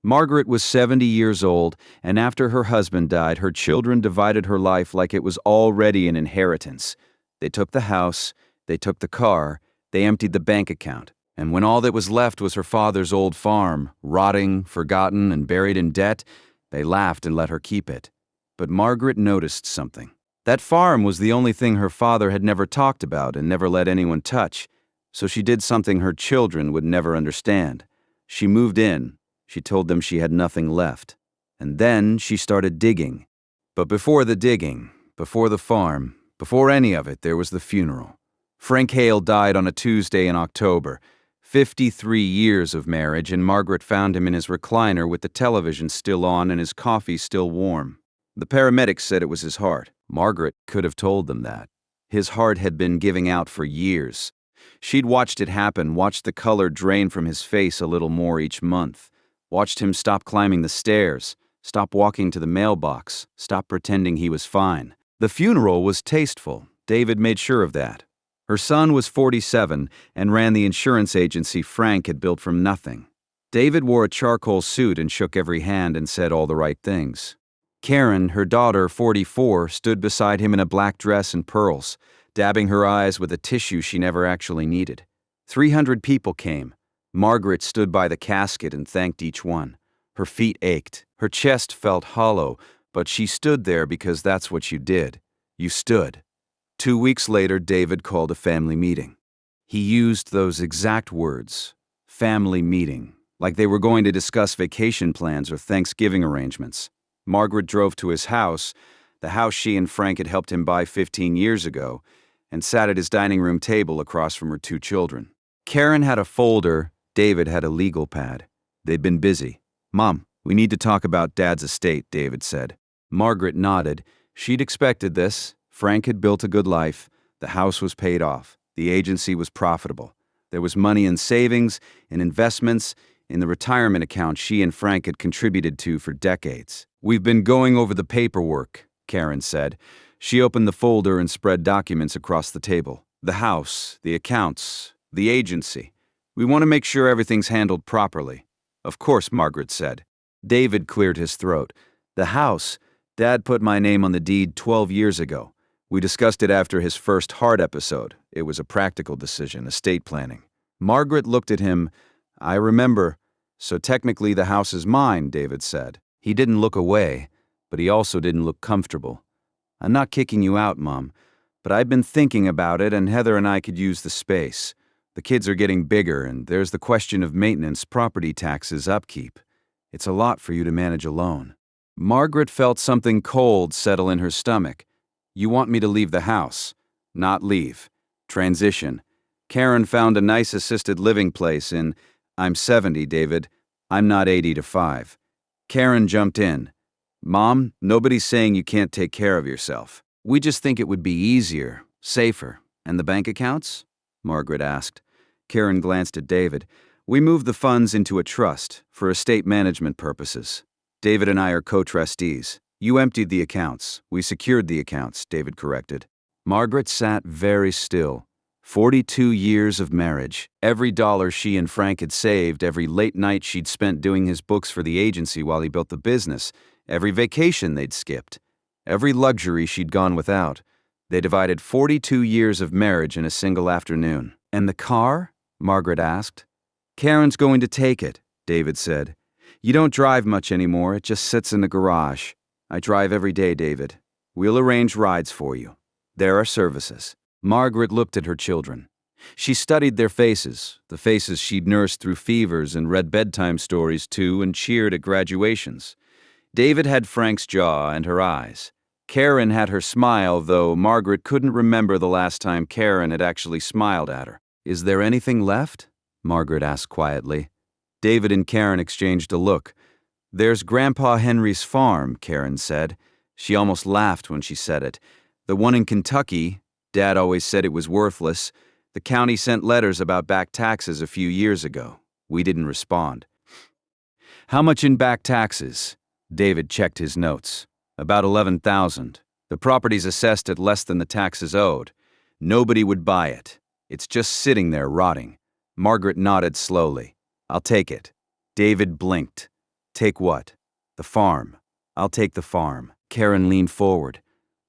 Margaret was 70 years old, and after her husband died, her children divided her life like it was already an inheritance. They took the house, they took the car, they emptied the bank account, and when all that was left was her father's old farm, rotting, forgotten, and buried in debt, they laughed and let her keep it. But Margaret noticed something. That farm was the only thing her father had never talked about and never let anyone touch, so she did something her children would never understand. She moved in. She told them she had nothing left. And then she started digging. But before the digging, before the farm, before any of it, there was the funeral. Frank Hale died on a Tuesday in October. 53 years of marriage, and Margaret found him in his recliner with the television still on and his coffee still warm. The paramedics said it was his heart. Margaret could have told them that. His heart had been giving out for years. She'd watched it happen, watched the color drain from his face a little more each month. Watched him stop climbing the stairs, stop walking to the mailbox, stop pretending he was fine. The funeral was tasteful. David made sure of that. Her son was 47 and ran the insurance agency Frank had built from nothing. David wore a charcoal suit and shook every hand and said all the right things. Karen, her daughter, 44, stood beside him in a black dress and pearls, dabbing her eyes with a tissue she never actually needed. 300 people came. Margaret stood by the casket and thanked each one. Her feet ached. Her chest felt hollow, but she stood there because that's what you did. You stood. 2 weeks later, David called a family meeting. He used those exact words, family meeting, like they were going to discuss vacation plans or Thanksgiving arrangements. Margaret drove to his house, the house she and Frank had helped him buy 15 years ago, and sat at his dining room table across from her 2 children. Karen had a folder. David had a legal pad. They'd been busy. "Mom, we need to talk about Dad's estate," David said. Margaret nodded. She'd expected this. Frank had built a good life. The house was paid off. The agency was profitable. There was money in savings, in investments, in the retirement account she and Frank had contributed to for decades. "We've been going over the paperwork," Karen said. She opened the folder and spread documents across the table. "The house, the accounts, the agency. We want to make sure everything's handled properly." "Of course," Margaret said. David cleared his throat. "The house, Dad put my name on the deed 12 years ago. We discussed it after his first heart episode. It was a practical decision, estate planning." Margaret looked at him. "I remember. So technically the house is mine," David said. He didn't look away, but he also didn't look comfortable. "I'm not kicking you out, Mom, but I've been thinking about it, and Heather and I could use the space. The kids are getting bigger, and there's the question of maintenance, property taxes, upkeep. It's a lot for you to manage alone." Margaret felt something cold settle in her stomach. "You want me to leave the house?" "Not leave. Transition. Karen found a nice assisted living place in..." "I'm 70, David. I'm not 80 to 5. Karen jumped in. "Mom, nobody's saying you can't take care of yourself. We just think it would be easier, safer." "And the bank accounts?" Margaret asked. Karen glanced at David. "We moved the funds into a trust for estate management purposes. David and I are co-trustees. You emptied the accounts. We secured the accounts," David corrected. Margaret sat very still. 42 years of marriage. Every dollar she and Frank had saved, every late night she'd spent doing his books for the agency while he built the business, every vacation they'd skipped, every luxury she'd gone without. They divided 42 years of marriage in a single afternoon. "And the car?" Margaret asked. "Karen's going to take it," David said. "You don't drive much anymore. It just sits in the garage. I drive every day, David. We'll arrange rides for you. There are services." Margaret looked at her children. She studied their faces, the faces she'd nursed through fevers and read bedtime stories to and cheered at graduations. David had Frank's jaw and her eyes. Karen had her smile, though Margaret couldn't remember the last time Karen had actually smiled at her. "Is there anything left?" Margaret asked quietly. David and Karen exchanged a look. "There's Grandpa Henry's farm," Karen said. She almost laughed when she said it. "The one in Kentucky, Dad always said it was worthless. The county sent letters about back taxes a few years ago. We didn't respond." "How much in back taxes?" David checked his notes. "About $11,000. The property's assessed at less than the taxes owed. Nobody would buy it. It's just sitting there rotting." Margaret nodded slowly. "I'll take it." David blinked. Take what? The farm. I'll take the farm. Karen leaned forward.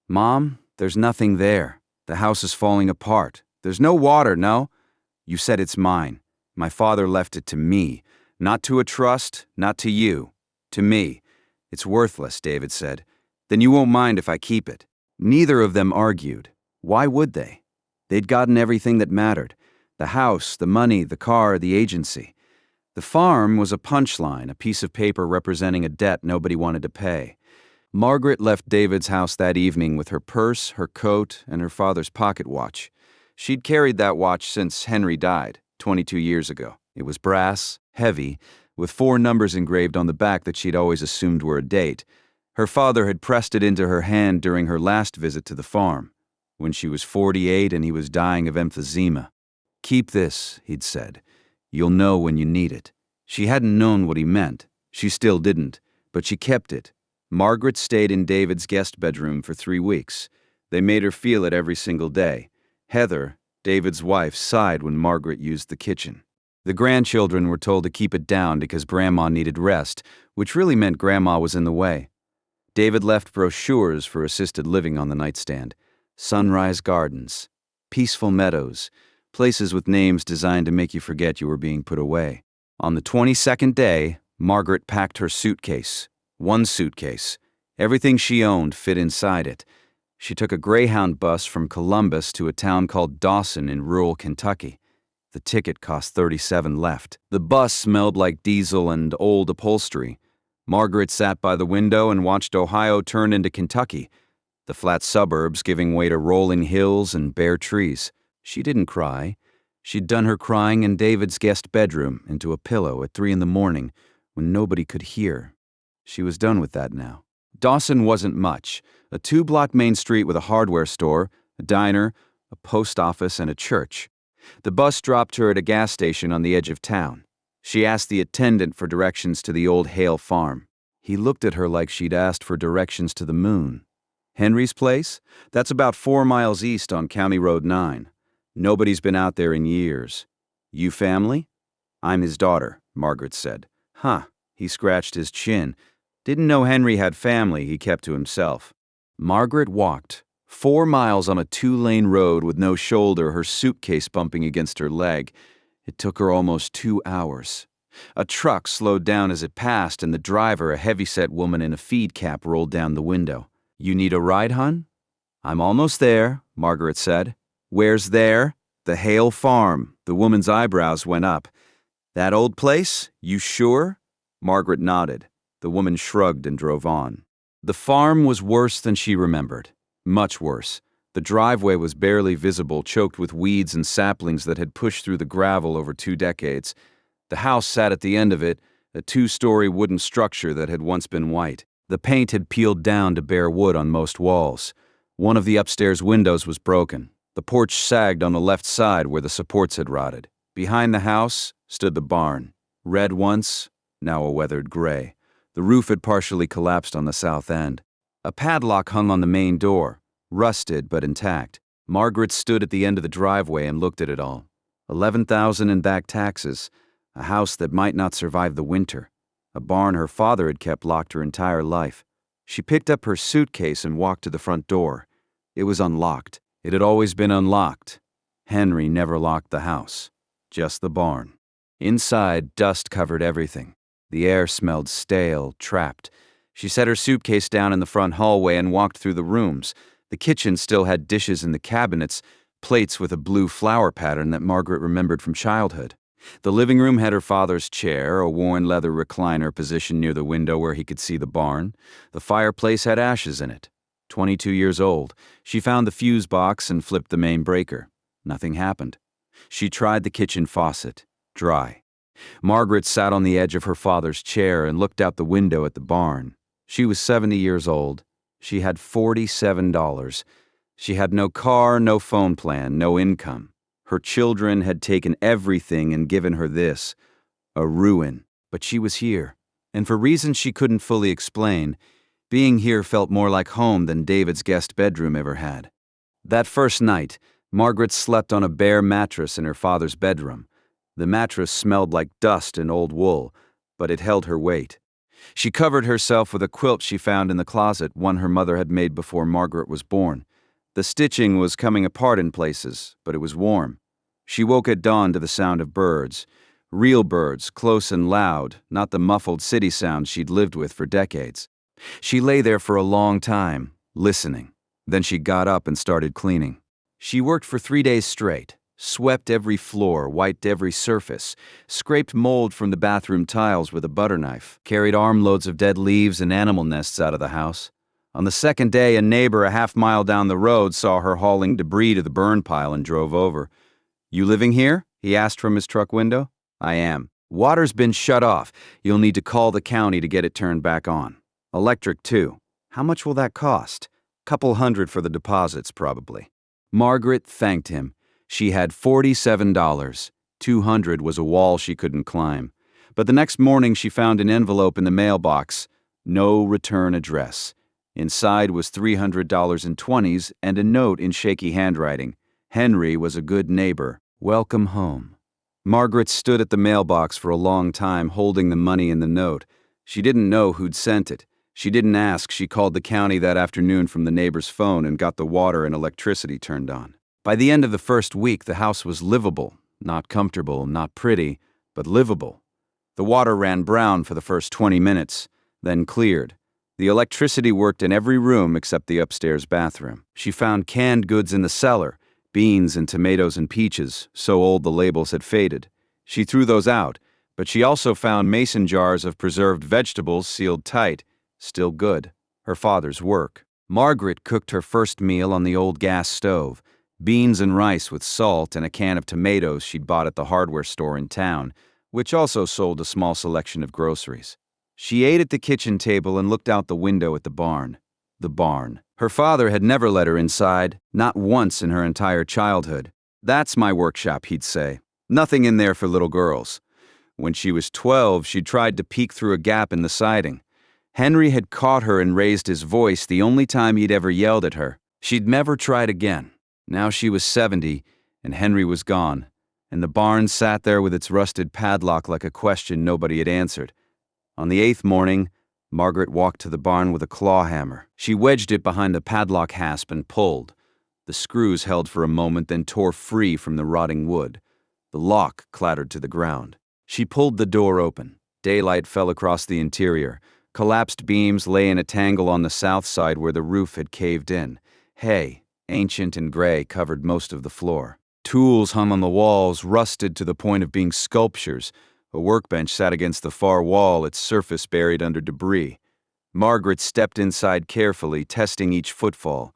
Mom, there's nothing there. The house is falling apart. There's no water, no? You said it's mine. My father left it to me. Not to a trust, not to you. To me. It's worthless, David said. Then you won't mind if I keep it. Neither of them argued. Why would they? They'd gotten everything that mattered. The house, the money, the car, the agency. The farm was a punchline, a piece of paper representing a debt nobody wanted to pay. Margaret left David's house that evening with her purse, her coat, and her father's pocket watch. She'd carried that watch since Henry died, 22 years ago. It was brass, heavy, with 4 numbers engraved on the back that she'd always assumed were a date. Her father had pressed it into her hand during her last visit to the farm, when she was 48 and he was dying of emphysema. Keep this, he'd said. You'll know when you need it. She hadn't known what he meant. She still didn't, but she kept it. Margaret stayed in David's guest bedroom for 3 weeks. They made her feel it every single day. Heather, David's wife, sighed when Margaret used the kitchen. The grandchildren were told to keep it down because Grandma needed rest, which really meant Grandma was in the way. David left brochures for assisted living on the nightstand. Sunrise Gardens, Peaceful Meadows, places with names designed to make you forget you were being put away. On the 22nd day, Margaret packed her suitcase. 1 suitcase. Everything she owned fit inside it. She took a Greyhound bus from Columbus to a town called Dawson in rural Kentucky. The ticket cost 37 left. The bus smelled like diesel and old upholstery. Margaret sat by the window and watched Ohio turn into Kentucky, the flat suburbs giving way to rolling hills and bare trees. She didn't cry. She'd done her crying in David's guest bedroom into a pillow at 3 a.m. when nobody could hear. She was done with that now. Dawson wasn't much. A 2-block main street with a hardware store, a diner, a post office, and a church. The bus dropped her at a gas station on the edge of town. She asked the attendant for directions to the old Hale farm. He looked at her like she'd asked for directions to the moon. Henry's place? That's about 4 miles east on County Road 9. Nobody's been out there in years. You family? I'm his daughter, Margaret said. Huh, he scratched his chin. Didn't know Henry had family he kept to himself. Margaret walked 4 miles on a 2-lane road with no shoulder, her suitcase bumping against her leg. It took her almost 2 hours. A truck slowed down as it passed, and the driver, a heavyset woman in a feed cap, rolled down the window. You need a ride, hon? I'm almost there, Margaret said. Where's there? The Hale farm. The woman's eyebrows went up. That old place? You sure? Margaret nodded. The woman shrugged and drove on. The farm was worse than she remembered. Much worse. The driveway was barely visible, choked with weeds and saplings that had pushed through the gravel over 2 decades. The house sat at the end of it, a 2-story wooden structure that had once been white. The paint had peeled down to bare wood on most walls. One of the upstairs windows was broken. The porch sagged on the left side where the supports had rotted. Behind the house stood the barn. Red once, now a weathered gray. The roof had partially collapsed on the south end. A padlock hung on the main door, rusted but intact. Margaret stood at the end of the driveway and looked at it all. $11,000 in back taxes, a house that might not survive the winter, a barn her father had kept locked her entire life. She picked up her suitcase and walked to the front door. It was unlocked. It had always been unlocked. Henry never locked the house, just the barn. Inside, dust covered everything. The air smelled stale, trapped. She set her suitcase down in the front hallway and walked through the rooms. The kitchen still had dishes in the cabinets, plates with a blue flower pattern that Margaret remembered from childhood. The living room had her father's chair, a worn leather recliner positioned near the window where he could see the barn. The fireplace had ashes in it. 22 years old. She found the fuse box and flipped the main breaker. Nothing happened. She tried the kitchen faucet. Dry. Margaret sat on the edge of her father's chair and looked out the window at the barn. She was 70 years old. She had $47. She had no car, no phone plan, no income. Her children had taken everything and given her this, a ruin. But she was here, and for reasons she couldn't fully explain, being here felt more like home than David's guest bedroom ever had. That first night, Margaret slept on a bare mattress in her father's bedroom. The mattress smelled like dust and old wool, but it held her weight. She covered herself with a quilt she found in the closet, one her mother had made before Margaret was born. The stitching was coming apart in places, but it was warm. She woke at dawn to the sound of birds. Real birds, close and loud, not the muffled city sounds she'd lived with for decades. She lay there for a long time, listening. Then she got up and started cleaning. She worked for 3 days straight, swept every floor, wiped every surface, scraped mold from the bathroom tiles with a butter knife, carried armloads of dead leaves and animal nests out of the house. On the second day, a neighbor a half-mile down the road saw her hauling debris to the burn pile and drove over. "You living here?" he asked from his truck window. "I am." "Water's been shut off. You'll need to call the county to get it turned back on. Electric, too. How much will that cost?" "Couple hundred for the deposits, probably." Margaret thanked him. She had $47. $200 was a wall she couldn't climb. But the next morning she found an envelope in the mailbox. No return address. Inside was $300 in 20s and a note in shaky handwriting. Henry was a good neighbor. Welcome home. Margaret stood at the mailbox for a long time, holding the money in the note. She didn't know who'd sent it. She didn't ask. She called the county that afternoon from the neighbor's phone and got the water and electricity turned on. By the end of the first week, the house was livable. Not comfortable, not pretty, but livable. The water ran brown for the first 20 minutes, then cleared. The electricity worked in every room except the upstairs bathroom. She found canned goods in the cellar, beans and tomatoes and peaches, so old the labels had faded. She threw those out, but she also found mason jars of preserved vegetables sealed tight, still good. Her father's work. Margaret cooked her first meal on the old gas stove, beans and rice with salt and a can of tomatoes she'd bought at the hardware store in town, which also sold a small selection of groceries. She ate at the kitchen table and looked out the window at the barn. The barn. Her father had never let her inside, not once in her entire childhood. "That's my workshop," he'd say. "Nothing in there for little girls." When she was 12, she tried to peek through a gap in the siding. Henry had caught her and raised his voice the only time he'd ever yelled at her. She'd never tried again. Now she was 70, and Henry was gone, and the barn sat there with its rusted padlock like a question nobody had answered. On the 8th morning, Margaret walked to the barn with a claw hammer. She wedged it behind the padlock hasp and pulled. The screws held for a moment, then tore free from the rotting wood. The lock clattered to the ground. She pulled the door open. Daylight fell across the interior. Collapsed beams lay in a tangle on the south side where the roof had caved in. Hay, ancient and gray, covered most of the floor. Tools hung on the walls, rusted to the point of being sculptures. A workbench sat against the far wall, its surface buried under debris. Margaret stepped inside carefully, testing each footfall.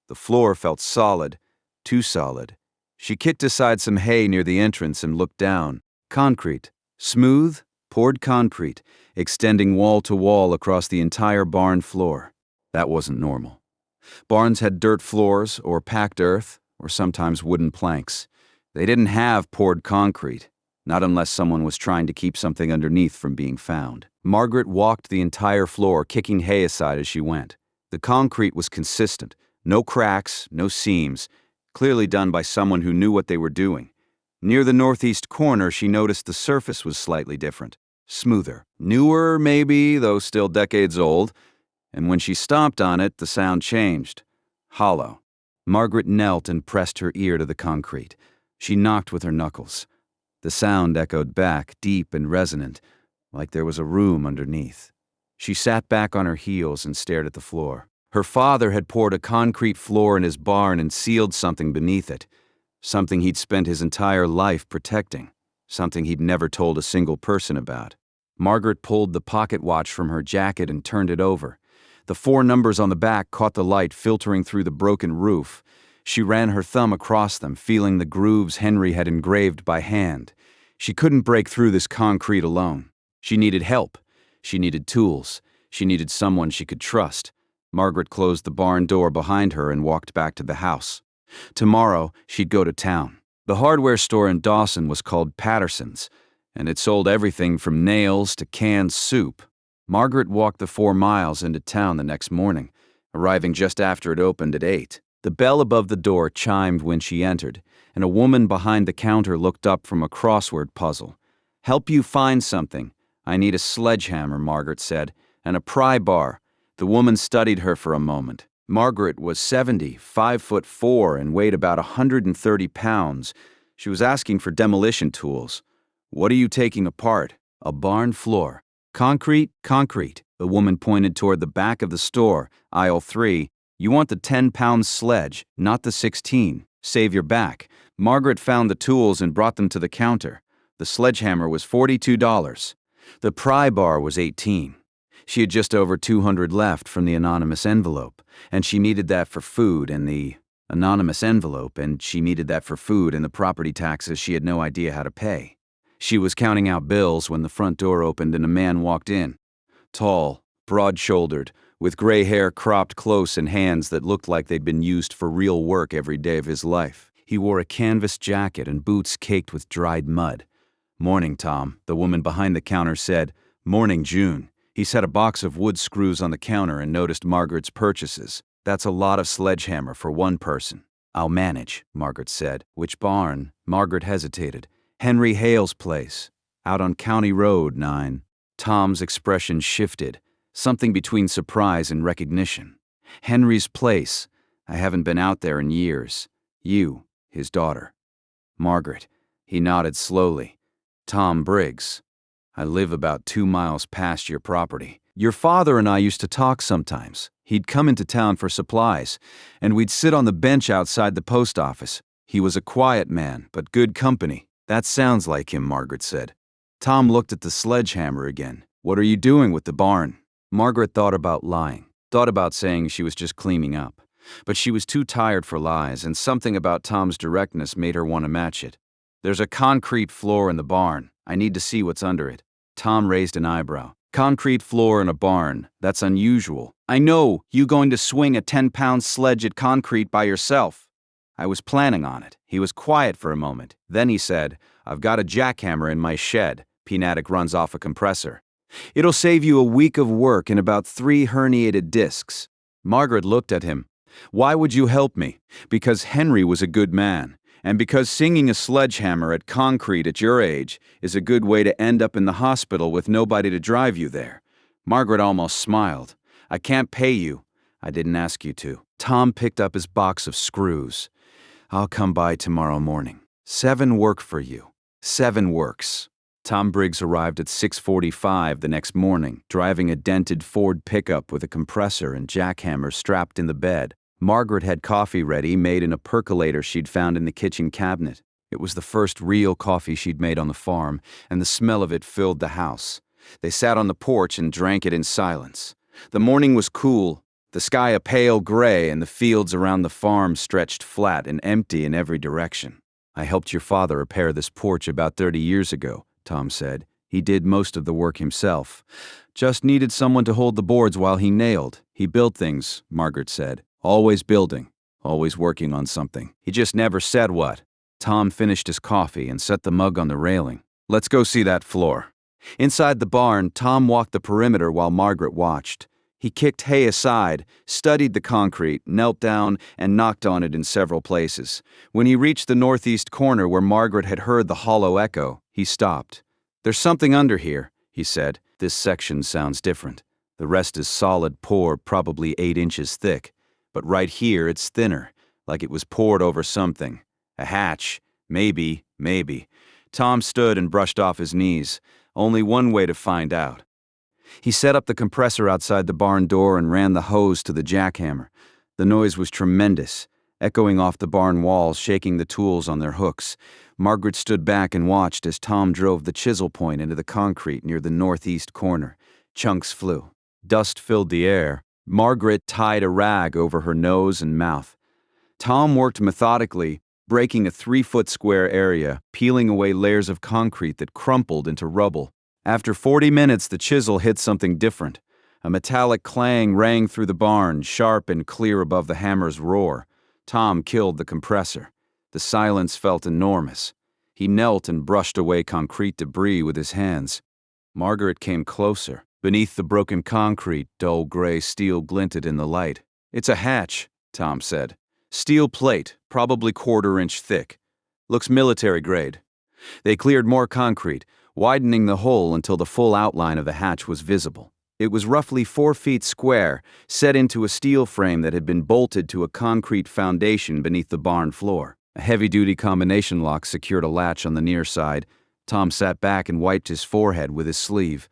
The floor felt solid, too solid. She kicked aside some hay near the entrance and looked down. Concrete. Smooth, poured concrete, extending wall to wall across the entire barn floor. That wasn't normal. Barns had dirt floors, or packed earth, or sometimes wooden planks. They didn't have poured concrete, not unless someone was trying to keep something underneath from being found. Margaret walked the entire floor, kicking hay aside as she went. The concrete was consistent, no cracks, no seams, clearly done by someone who knew what they were doing. Near the northeast corner, she noticed the surface was slightly different. Smoother. Newer, maybe, though still decades old. And when she stomped on it, the sound changed. Hollow. Margaret knelt and pressed her ear to the concrete. She knocked with her knuckles. The sound echoed back, deep and resonant, like there was a room underneath. She sat back on her heels and stared at the floor. Her father had poured a concrete floor in his barn and sealed something beneath it. Something he'd spent his entire life protecting. Something he'd never told a single person about. Margaret pulled the pocket watch from her jacket and turned it over. The 4 numbers on the back caught the light filtering through the broken roof. She ran her thumb across them, feeling the grooves Henry had engraved by hand. She couldn't break through this concrete alone. She needed help. She needed tools. She needed someone she could trust. Margaret closed the barn door behind her and walked back to the house. Tomorrow, she'd go to town. The hardware store in Dawson was called Patterson's, and it sold everything from nails to canned soup. Margaret walked the 4 miles into town the next morning, arriving just after it opened at 8. The bell above the door chimed when she entered, and a woman behind the counter looked up from a crossword puzzle. "Help you find something. I need a sledgehammer, Margaret said, and a pry bar. The woman studied her for a moment. Margaret was 70, 5'4", and weighed about 130 pounds. She was asking for demolition tools. What are you taking apart? A barn floor. Concrete, concrete. The woman pointed toward the back of the store, aisle 3. You want the 10-pound sledge, not the 16. Save your back. Margaret found the tools and brought them to the counter. The sledgehammer was $42. The pry bar was $18. She had just over $200 left from the anonymous envelope, and she needed that for food and the property taxes she had no idea how to pay. She was counting out bills when the front door opened and a man walked in. Tall, broad-shouldered, with gray hair cropped close and hands that looked like they'd been used for real work every day of his life. He wore a canvas jacket and boots caked with dried mud. "Morning, Tom," the woman behind the counter said. "Morning, June." He set a box of wood screws on the counter and noticed Margaret's purchases. "That's a lot of sledgehammer for one person." "I'll manage," Margaret said. "Which barn?" Margaret hesitated. "Henry Hale's place, out on County Road 9. Tom's expression shifted, something between surprise and recognition. "Henry's place. I haven't been out there in years. You, his daughter." "Margaret." He nodded slowly. "Tom Briggs. I live about 2 miles past your property. Your father and I used to talk sometimes. He'd come into town for supplies, and we'd sit on the bench outside the post office. He was a quiet man, but good company." "That sounds like him," Margaret said. Tom looked at the sledgehammer again. "What are you doing with the barn?" Margaret thought about lying, thought about saying she was just cleaning up. But she was too tired for lies, and something about Tom's directness made her want to match it. "There's a concrete floor in the barn. I need to see what's under it." Tom raised an eyebrow. "Concrete floor in a barn. That's unusual." "I know, you going to swing a 10-pound sledge at concrete by yourself." "I was planning on it." He was quiet for a moment. Then he said, "I've got a jackhammer in my shed. Pneumatic runs off a compressor. It'll save you a week of work and about 3 herniated discs." Margaret looked at him. "Why would you help me?" "Because Henry was a good man, and because singing a sledgehammer at concrete at your age is a good way to end up in the hospital with nobody to drive you there." Margaret almost smiled. "I can't pay you." "I didn't ask you to." Tom picked up his box of screws. "I'll come by tomorrow morning. 7 work for you." 7 works. Tom Briggs arrived at 6:45 the next morning, driving a dented Ford pickup with a compressor and jackhammer strapped in the bed. Margaret had coffee ready, made in a percolator she'd found in the kitchen cabinet. It was the first real coffee she'd made on the farm, and the smell of it filled the house. They sat on the porch and drank it in silence. The morning was cool, the sky a pale gray, and the fields around the farm stretched flat and empty in every direction. "I helped your father repair this porch about 30 years ago, Tom said. "He did most of the work himself. Just needed someone to hold the boards while he nailed. He built things," Margaret said. "Always building, always working on something. He just never said what." Tom finished his coffee and set the mug on the railing. "Let's go see that floor." Inside the barn, Tom walked the perimeter while Margaret watched. He kicked hay aside, studied the concrete, knelt down, and knocked on it in several places. When he reached the northeast corner where Margaret had heard the hollow echo, he stopped. "There's something under here," he said. "This section sounds different. The rest is solid pour, probably 8 inches thick. But right here it's thinner, like it was poured over something. A hatch. Maybe. Tom stood and brushed off his knees. Only one way to find out. He set up the compressor outside the barn door and ran the hose to the jackhammer. The noise was tremendous, echoing off the barn walls, shaking the tools on their hooks. Margaret stood back and watched as Tom drove the chisel point into the concrete near the northeast corner. Chunks flew. Dust filled the air. Margaret tied a rag over her nose and mouth. Tom worked methodically, breaking a 3-foot square area, peeling away layers of concrete that crumpled into rubble. After 40 minutes, the chisel hit something different. A metallic clang rang through the barn, sharp and clear above the hammer's roar. Tom killed the compressor. The silence felt enormous. He knelt and brushed away concrete debris with his hands. Margaret came closer. Beneath the broken concrete, dull gray steel glinted in the light. "It's a hatch," Tom said. "Steel plate, probably 1/4 inch thick. Looks military grade." They cleared more concrete. widening the hole until the full outline of the hatch was visible. It was roughly 4 feet square, set into a steel frame that had been bolted to a concrete foundation beneath the barn floor. A heavy-duty combination lock secured a latch on the near side. Tom sat back and wiped his forehead with his sleeve.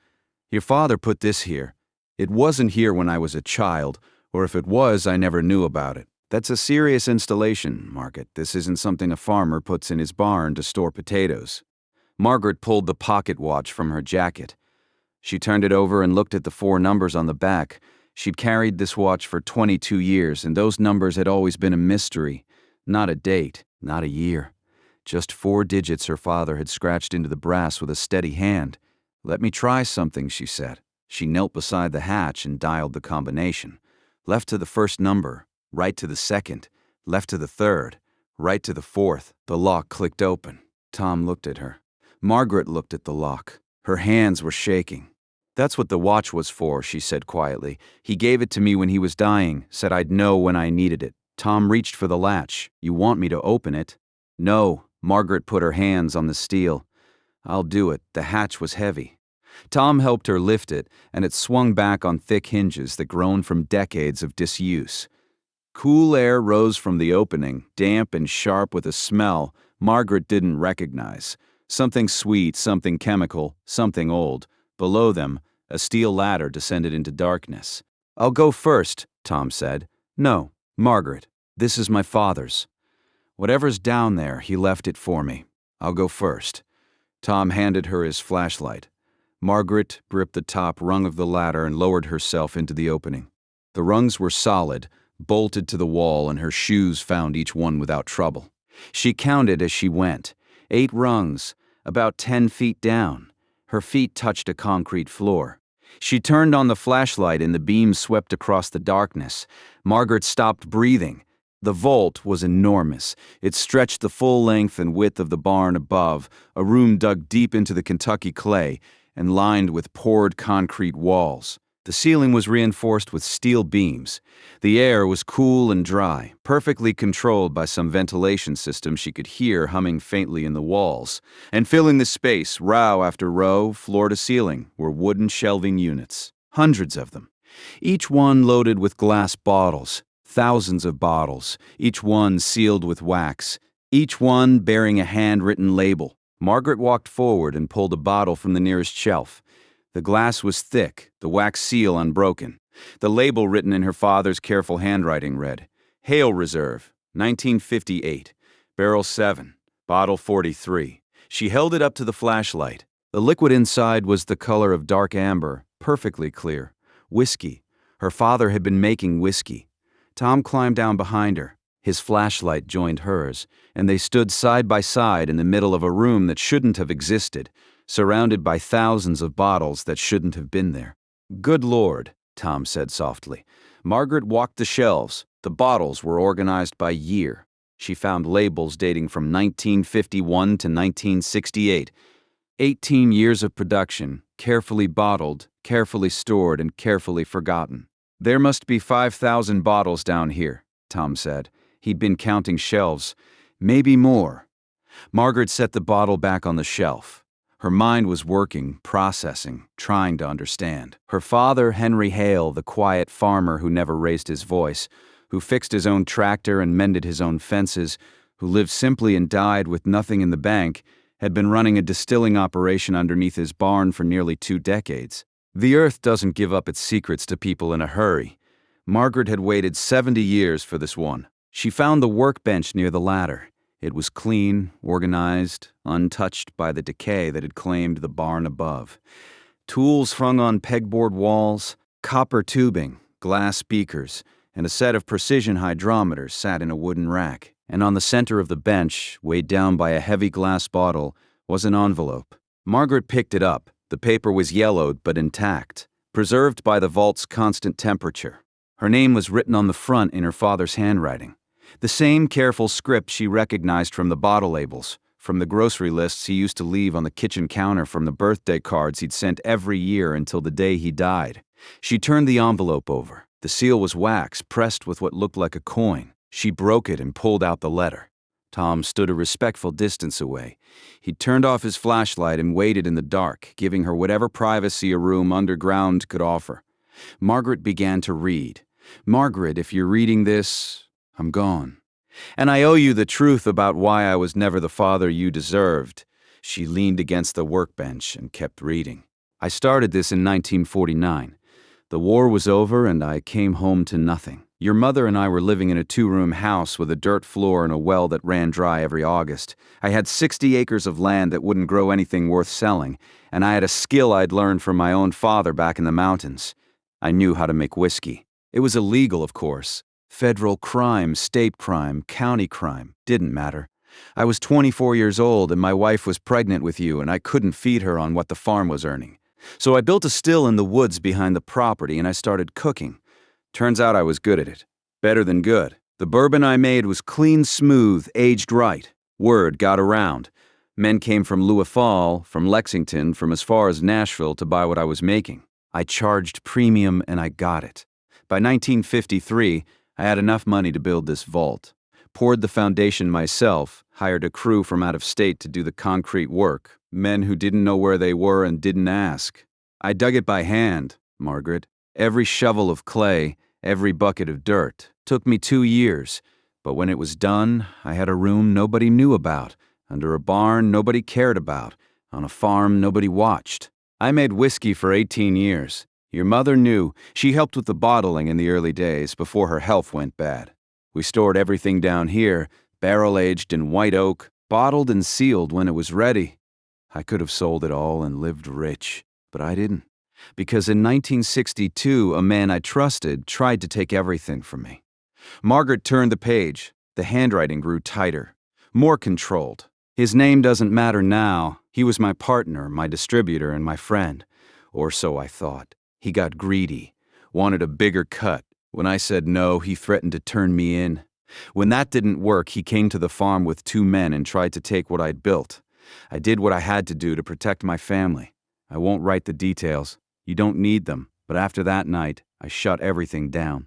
"Your father put this here. It wasn't here when I was a child, or if it was, I never knew about it. That's a serious installation, Margaret. This isn't something a farmer puts in his barn to store potatoes." Margaret pulled the pocket watch from her jacket. She turned it over and looked at the 4 numbers on the back. She'd carried this watch for 22 years, and those numbers had always been a mystery. Not a date, not a year. Just 4 digits her father had scratched into the brass with a steady hand. "Let me try something," she said. She knelt beside the hatch and dialed the combination. Left to the first number, right to the second, left to the third, right to the fourth. The lock clicked open. Tom looked at her. Margaret looked at the lock. Her hands were shaking. "That's what the watch was for," she said quietly. "He gave it to me when he was dying, said I'd know when I needed it." Tom reached for the latch. "You want me to open it?" "No." Margaret put her hands on the steel. "I'll do it." The hatch was heavy. Tom helped her lift it, and it swung back on thick hinges that groaned from decades of disuse. Cool air rose from the opening, damp and sharp with a smell Margaret didn't recognize. Something sweet, something chemical, something old. Below them, a steel ladder descended into darkness. "I'll go first," Tom said. "No, Margaret, this is my father's. Whatever's down there, he left it for me. I'll go first." Tom handed her his flashlight. Margaret gripped the top rung of the ladder and lowered herself into the opening. The rungs were solid, bolted to the wall, and her shoes found each one without trouble. She counted as she went. 8 rungs, about 10 feet down. Her feet touched a concrete floor. She turned on the flashlight and the beam swept across the darkness. Margaret stopped breathing. The vault was enormous. It stretched the full length and width of the barn above, a room dug deep into the Kentucky clay and lined with poured concrete walls. The ceiling was reinforced with steel beams. The air was cool and dry, perfectly controlled by some ventilation system she could hear humming faintly in the walls. And filling the space, row after row, floor to ceiling, were wooden shelving units. Hundreds of them. Each one loaded with glass bottles. Thousands of bottles, each one sealed with wax. Each one bearing a handwritten label. Margaret walked forward and pulled a bottle from the nearest shelf. The glass was thick, the wax seal unbroken. The label written in her father's careful handwriting read, "Hale Reserve, 1958, Barrel 7, Bottle 43. She held it up to the flashlight. The liquid inside was the color of dark amber, perfectly clear. Whiskey. Her father had been making whiskey. Tom climbed down behind her. His flashlight joined hers, and they stood side by side in the middle of a room that shouldn't have existed, surrounded by thousands of bottles that shouldn't have been there. "Good Lord," Tom said softly. Margaret walked the shelves. The bottles were organized by year. She found labels dating from 1951 to 1968. 18 years of production, carefully bottled, carefully stored, and carefully forgotten. "There must be 5,000 bottles down here," Tom said. He'd been counting shelves. "Maybe more." Margaret set the bottle back on the shelf. Her mind was working, processing, trying to understand. Her father, Henry Hale, the quiet farmer who never raised his voice, who fixed his own tractor and mended his own fences, who lived simply and died with nothing in the bank, had been running a distilling operation underneath his barn for nearly 2 decades. The earth doesn't give up its secrets to people in a hurry. Margaret had waited 70 years for this one. She found the workbench near the ladder. It was clean, organized, untouched by the decay that had claimed the barn above. Tools hung on pegboard walls, copper tubing, glass beakers, and a set of precision hydrometers sat in a wooden rack. And on the center of the bench, weighed down by a heavy glass bottle, was an envelope. Margaret picked it up. The paper was yellowed but intact, preserved by the vault's constant temperature. Her name was written on the front in her father's handwriting. The same careful script she recognized from the bottle labels, from the grocery lists he used to leave on the kitchen counter, from the birthday cards he'd sent every year until the day he died. She turned the envelope over. The seal was wax, pressed with what looked like a coin. She broke it and pulled out the letter. Tom stood a respectful distance away. He'd turned off his flashlight and waited in the dark, giving her whatever privacy a room underground could offer. Margaret began to read. "Margaret, if you're reading this, I'm gone. And I owe you the truth about why I was never the father you deserved." She leaned against the workbench and kept reading. "I started this in 1949. The war was over and I came home to nothing. Your mother and I were living in a 2-room house with a dirt floor and a well that ran dry every August. I had 60 acres of land that wouldn't grow anything worth selling, and I had a skill I'd learned from my own father back in the mountains. I knew how to make whiskey. It was illegal, of course. Federal crime, state crime, county crime, didn't matter. I was 24 years old and my wife was pregnant with you and I couldn't feed her on what the farm was earning. So I built a still in the woods behind the property and I started cooking. Turns out I was good at it. Better than good. The bourbon I made was clean, smooth, aged right. Word got around. Men came from Louisville, from Lexington, from as far as Nashville to buy what I was making. I charged premium and I got it. By 1953, I had enough money to build this vault. Poured the foundation myself, hired a crew from out of state to do the concrete work, men who didn't know where they were and didn't ask. I dug it by hand, Margaret. Every shovel of clay, every bucket of dirt. Took me 2 years, but when it was done, I had a room nobody knew about, under a barn nobody cared about, on a farm nobody watched. I made whiskey for 18 years. Your mother knew. She helped with the bottling in the early days, before her health went bad. We stored everything down here, barrel-aged in white oak, bottled and sealed when it was ready. I could have sold it all and lived rich, but I didn't. Because in 1962, a man I trusted tried to take everything from me. Margaret turned the page. The handwriting grew tighter, more controlled. His name doesn't matter now. He was my partner, my distributor, and my friend. Or so I thought. He got greedy, wanted a bigger cut. When I said no, he threatened to turn me in. When that didn't work, he came to the farm with 2 men and tried to take what I'd built. I did what I had to do to protect my family. I won't write the details. You don't need them, but after that night, I shut everything down.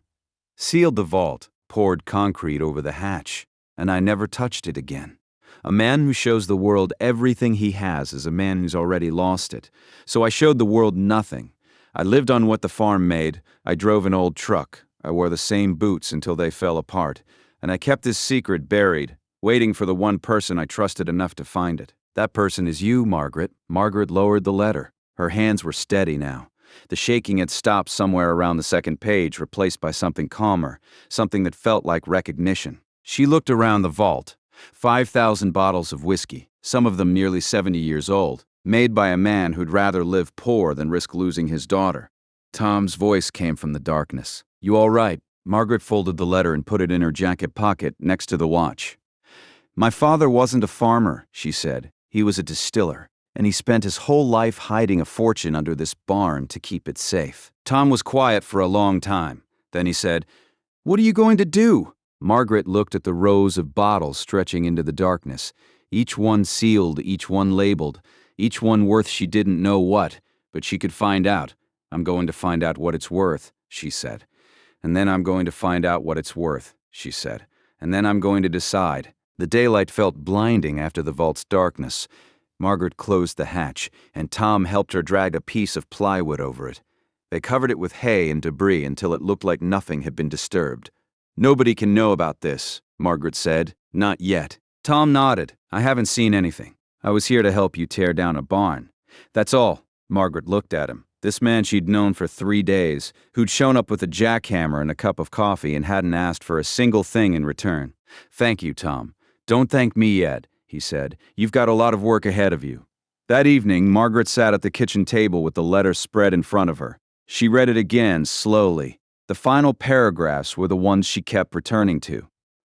Sealed the vault, poured concrete over the hatch, and I never touched it again. A man who shows the world everything he has is a man who's already lost it. So I showed the world nothing. I lived on what the farm made. I drove an old truck. I wore the same boots until they fell apart. And I kept this secret buried, waiting for the one person I trusted enough to find it. That person is you, Margaret. Margaret lowered the letter. Her hands were steady now. The shaking had stopped somewhere around the second page, replaced by something calmer, something that felt like recognition. She looked around the vault. 5,000 bottles of whiskey, some of them nearly 70 years old, made by a man who'd rather live poor than risk losing his daughter. Tom's voice came from the darkness. "You all right?" Margaret folded the letter and put it in her jacket pocket next to the watch. "My father wasn't a farmer," she said. "He was a distiller. And he spent his whole life hiding a fortune under this barn to keep it safe." Tom was quiet for a long time. Then he said, "What are you going to do?" Margaret looked at the rows of bottles stretching into the darkness, each one sealed, each one labeled, each one worth she didn't know what, but she could find out. "I'm going to find out what it's worth," she said. "And then I'm going to find out what it's worth," she said. "And then I'm going to decide." The daylight felt blinding after the vault's darkness. Margaret closed the hatch, and Tom helped her drag a piece of plywood over it. They covered it with hay and debris until it looked like nothing had been disturbed. "Nobody can know about this," Margaret said. "Not yet." Tom nodded. "I haven't seen anything. I was here to help you tear down a barn. That's all." Margaret looked at him. This man she'd known for 3 days, who'd shown up with a jackhammer and a cup of coffee and hadn't asked for a single thing in return. "Thank you, Tom. Don't thank me yet," he said. "You've got a lot of work ahead of you." That evening, Margaret sat at the kitchen table with the letter spread in front of her. She read it again, slowly. The final paragraphs were the ones she kept returning to.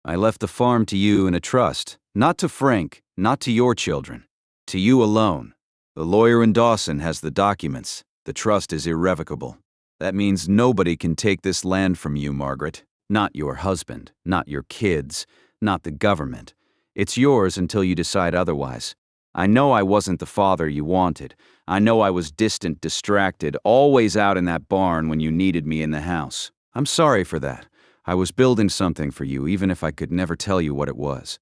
"I left the farm to you in a trust, not to Frank, not to your children, to you alone. The lawyer in Dawson has the documents. The trust is irrevocable. That means nobody can take this land from you, Margaret. Not your husband, not your kids, not the government. It's yours until you decide otherwise. I know I wasn't the father you wanted. I know I was distant, distracted, always out in that barn when you needed me in the house. I'm sorry for that. I was building something for you, even if I could never tell you what it was.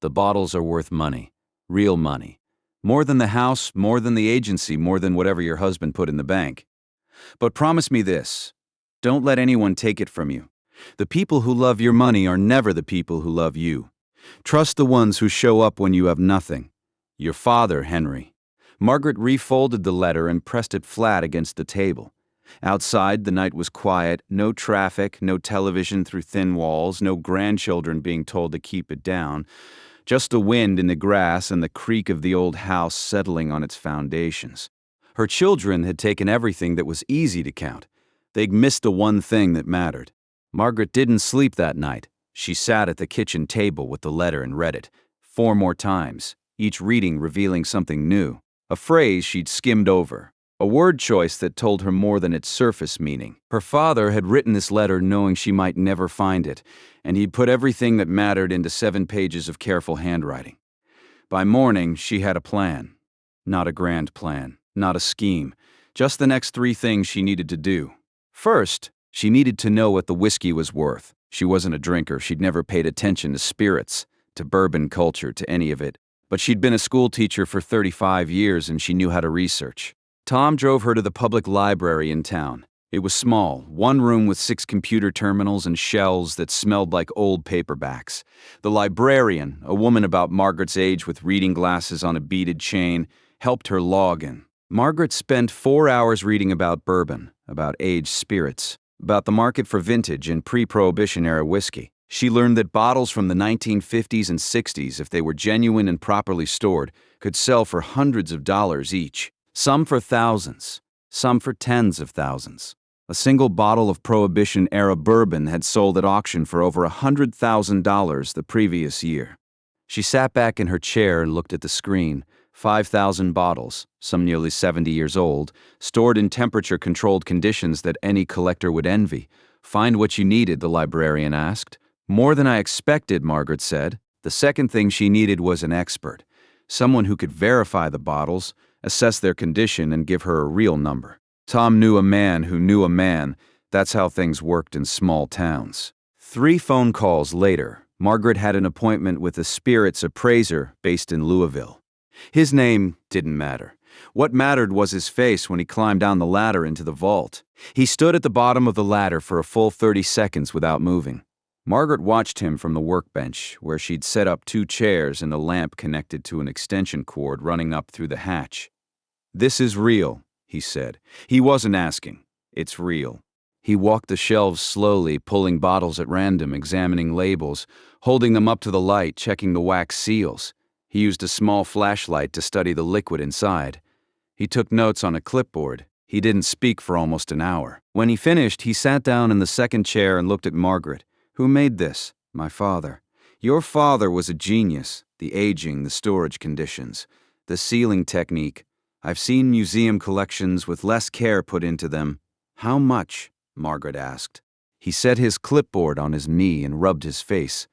The bottles are worth money. Real money. More than the house, more than the agency, more than whatever your husband put in the bank. But promise me this. Don't let anyone take it from you. The people who love your money are never the people who love you. Trust the ones who show up when you have nothing. Your father, Henry. Margaret refolded the letter and pressed it flat against the table. Outside, the night was quiet, no traffic, no television through thin walls, no grandchildren being told to keep it down, just the wind in the grass and the creak of the old house settling on its foundations. Her children had taken everything that was easy to count. They'd missed the one thing that mattered. Margaret didn't sleep that night. She sat at the kitchen table with the letter and read it 4 more times, each reading revealing something new, a phrase she'd skimmed over, a word choice that told her more than its surface meaning. Her father had written this letter knowing she might never find it, and he'd put everything that mattered into 7 pages of careful handwriting. By morning, she had a plan. Not a grand plan, not a scheme, just the next 3 things she needed to do. First, she needed to know what the whiskey was worth. She wasn't a drinker. She'd never paid attention to spirits, to bourbon culture, to any of it. But she'd been a school teacher for 35 years and she knew how to research. Tom drove her to the public library in town. It was small, 1 room with 6 computer terminals and shelves that smelled like old paperbacks. The librarian, a woman about Margaret's age with reading glasses on a beaded chain, helped her log in. Margaret spent 4 hours reading about bourbon, about aged spirits, about the market for vintage and pre-Prohibition era whiskey. She learned that bottles from the 1950s and 60s, if they were genuine and properly stored, could sell for hundreds of dollars each. Some for thousands, some for tens of thousands. A single bottle of Prohibition-era bourbon had sold at auction for over $100,000 the previous year. She sat back in her chair and looked at the screen. 5,000 bottles, some nearly 70 years old, stored in temperature-controlled conditions that any collector would envy. Find what you needed, the librarian asked. More than I expected, Margaret said. The second thing she needed was an expert. Someone who could verify the bottles, assess their condition, and give her a real number. Tom knew a man who knew a man. That's how things worked in small towns. 3 phone calls later, Margaret had an appointment with a spirits appraiser based in Louisville. His name didn't matter. What mattered was his face when he climbed down the ladder into the vault. He stood at the bottom of the ladder for a full 30 seconds without moving. Margaret watched him from the workbench, where she'd set up 2 chairs and a lamp connected to an extension cord running up through the hatch. "This is real," he said. He wasn't asking. It's real. He walked the shelves slowly, pulling bottles at random, examining labels, holding them up to the light, checking the wax seals. He used a small flashlight to study the liquid inside. He took notes on a clipboard. He didn't speak for almost an hour. When he finished, he sat down in the second chair and looked at Margaret. "Who made this?" "My father." "Your father was a genius. The aging, the storage conditions, the sealing technique. I've seen museum collections with less care put into them." "How much?" Margaret asked. He set his clipboard on his knee and rubbed his face.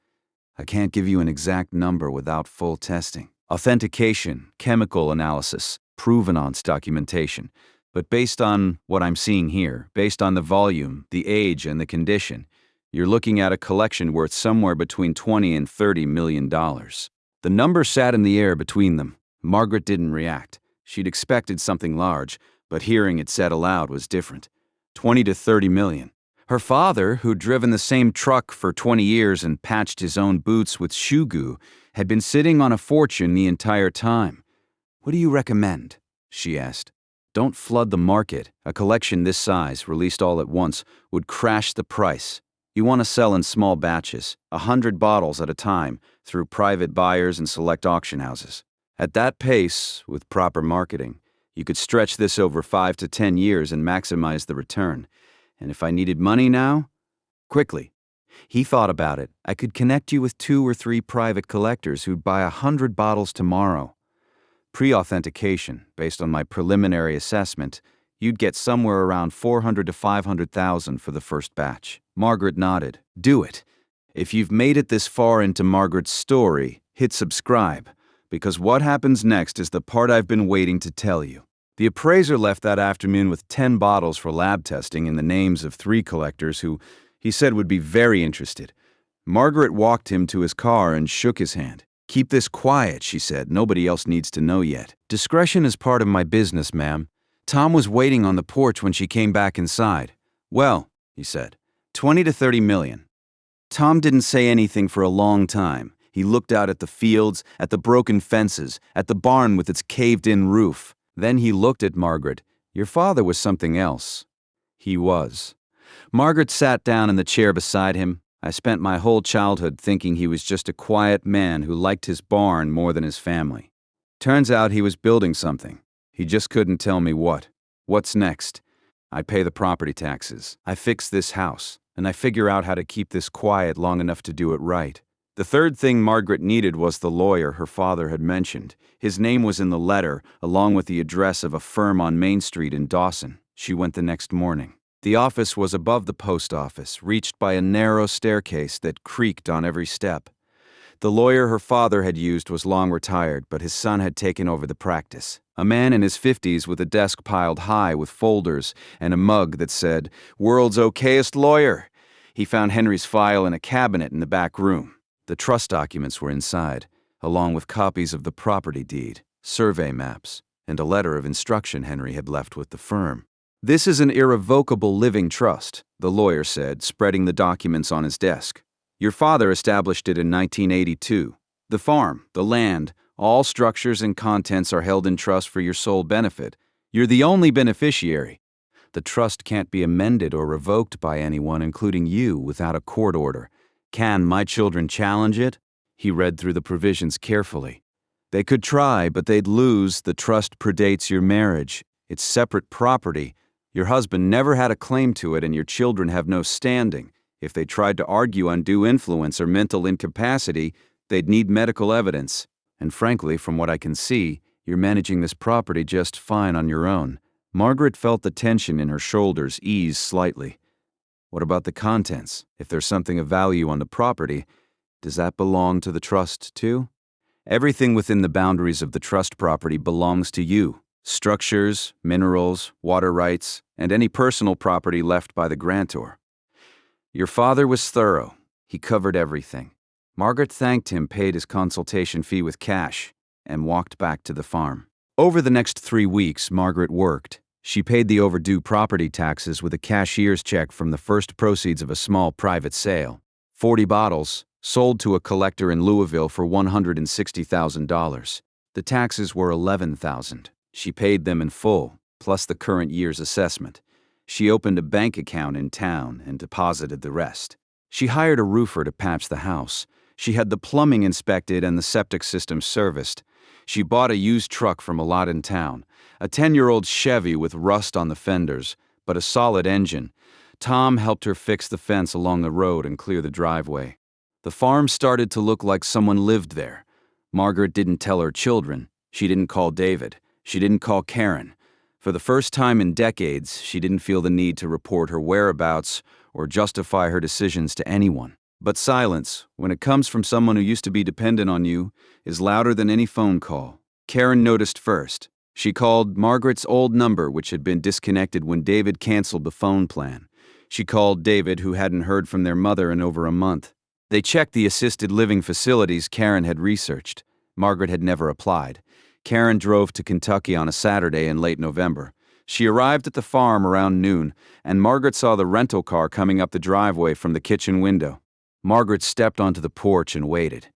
"I can't give you an exact number without full testing. Authentication, chemical analysis, provenance documentation. But based on what I'm seeing here, based on the volume, the age, and the condition, you're looking at a collection worth somewhere between $20 and $30 million. The number sat in the air between them. Margaret didn't react. She'd expected something large, but hearing it said aloud was different. 20 to 30 million. Her father, who'd driven the same truck for 20 years and patched his own boots with shoe goo, had been sitting on a fortune the entire time. "What do you recommend?" she asked. "Don't flood the market. A collection this size, released all at once, would crash the price. You want to sell in small batches, 100 bottles at a time, through private buyers and select auction houses. At that pace, with proper marketing, you could stretch this over 5 to 10 years and maximize the return. And if I needed money now?" "Quickly." He thought about it. "I could connect you with 2 or 3 private collectors who'd buy 100 bottles tomorrow. Pre-authentication, based on my preliminary assessment, you'd get somewhere around 400 to 500,000 for the first batch." Margaret nodded. "Do it. If you've made it this far into Margaret's story, hit subscribe, because what happens next is the part I've been waiting to tell you." The appraiser left that afternoon with 10 bottles for lab testing in the names of 3 collectors who he said would be very interested. Margaret walked him to his car and shook his hand. Keep this quiet, she said. Nobody else needs to know yet. Discretion is part of my business, ma'am. Tom was waiting on the porch when she came back inside. Well, he said, 20 to 30 million. Tom didn't say anything for a long time. He looked out at the fields, at the broken fences, at the barn with its caved-in roof. Then he looked at Margaret. Your father was something else. He was. Margaret sat down in the chair beside him. I spent my whole childhood thinking he was just a quiet man who liked his barn more than his family. Turns out he was building something. He just couldn't tell me what. What's next? I pay the property taxes. I fix this house. And I figure out how to keep this quiet long enough to do it right. The third thing Margaret needed was the lawyer her father had mentioned. His name was in the letter, along with the address of a firm on Main Street in Dawson. She went the next morning. The office was above the post office, reached by a narrow staircase that creaked on every step. The lawyer her father had used was long retired, but his son had taken over the practice. A man in his 50s with a desk piled high with folders and a mug that said, "World's okayest lawyer." He found Henry's file in a cabinet in the back room. The trust documents were inside, along with copies of the property deed, survey maps, and a letter of instruction Henry had left with the firm. "This is an irrevocable living trust," the lawyer said, spreading the documents on his desk. "Your father established it in 1982. The farm, the land, all structures and contents are held in trust for your sole benefit. You're the only beneficiary. The trust can't be amended or revoked by anyone, including you, without a court order. Can my children challenge it?" He read through the provisions carefully. "They could try, but they'd lose. The trust predates your marriage. It's separate property. Your husband never had a claim to it, and your children have no standing. If they tried to argue undue influence or mental incapacity, they'd need medical evidence. And frankly, from what I can see, you're managing this property just fine on your own." Margaret felt the tension in her shoulders ease slightly. "What about the contents? If there's something of value on the property, does that belong to the trust too?" "Everything within the boundaries of the trust property belongs to you. Structures, minerals, water rights, and any personal property left by the grantor. Your father was thorough. He covered everything." Margaret thanked him, paid his consultation fee with cash, and walked back to the farm. Over the next 3 weeks, Margaret worked. She paid the overdue property taxes with a cashier's check from the first proceeds of a small private sale. 40 bottles, sold to a collector in Louisville for $160,000. The taxes were $11,000. She paid them in full, plus the current year's assessment. She opened a bank account in town and deposited the rest. She hired a roofer to patch the house. She had the plumbing inspected and the septic system serviced. She bought a used truck from a lot in town, a 10-year-old Chevy with rust on the fenders, but a solid engine. Tom helped her fix the fence along the road and clear the driveway. The farm started to look like someone lived there. Margaret didn't tell her children. She didn't call David. She didn't call Karen. For the first time in decades, she didn't feel the need to report her whereabouts or justify her decisions to anyone. But silence, when it comes from someone who used to be dependent on you, is louder than any phone call. Karen noticed first. She called Margaret's old number, which had been disconnected when David canceled the phone plan. She called David, who hadn't heard from their mother in over a month. They checked the assisted living facilities Karen had researched. Margaret had never applied. Karen drove to Kentucky on a Saturday in late November. She arrived at the farm around noon, and Margaret saw the rental car coming up the driveway from the kitchen window. Margaret stepped onto the porch and waited.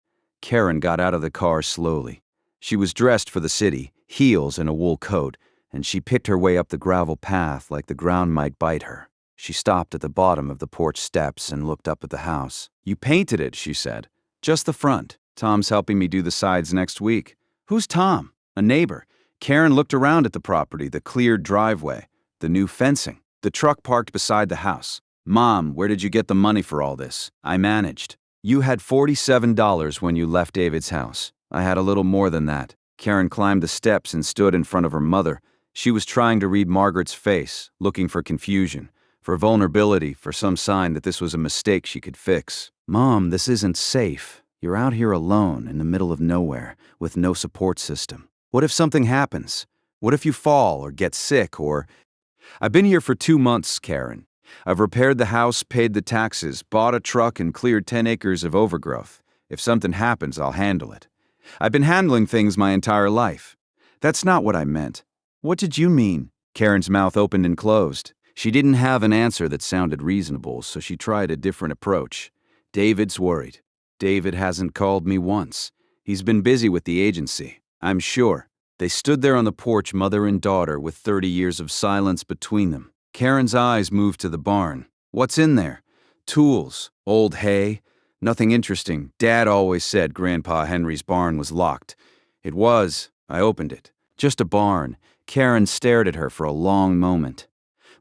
Karen got out of the car slowly. She was dressed for the city, heels and a wool coat, and she picked her way up the gravel path like the ground might bite her. She stopped at the bottom of the porch steps and looked up at the house. "You painted it," she said. "Just the front. Tom's helping me do the sides next week." "Who's Tom?" "A neighbor." Karen looked around at the property, the cleared driveway, the new fencing, the truck parked beside the house. "Mom, where did you get the money for all this?" "I managed." "You had $47 when you left David's house." "I had a little more than that." Karen climbed the steps and stood in front of her mother. She was trying to read Margaret's face, looking for confusion, for vulnerability, for some sign that this was a mistake she could fix. "Mom, this isn't safe. You're out here alone, in the middle of nowhere, with no support system. What if something happens? What if you fall or get sick or—" "I've been here for 2 months, Karen. I've repaired the house, paid the taxes, bought a truck, and cleared 10 acres of overgrowth. If something happens, I'll handle it. I've been handling things my entire life. That's not what I meant. What did you mean? Karen's mouth opened and closed. She didn't have an answer that sounded reasonable, so she tried a different approach. David's worried. David hasn't called me once. He's been busy with the agency, I'm sure. They stood there on the porch, mother and daughter, with 30 years of silence between them. Karen's eyes moved to the barn. What's in there? Tools, old hay. Nothing interesting. Dad always said Grandpa Henry's barn was locked. It was. I opened it. Just a barn. Karen stared at her for a long moment.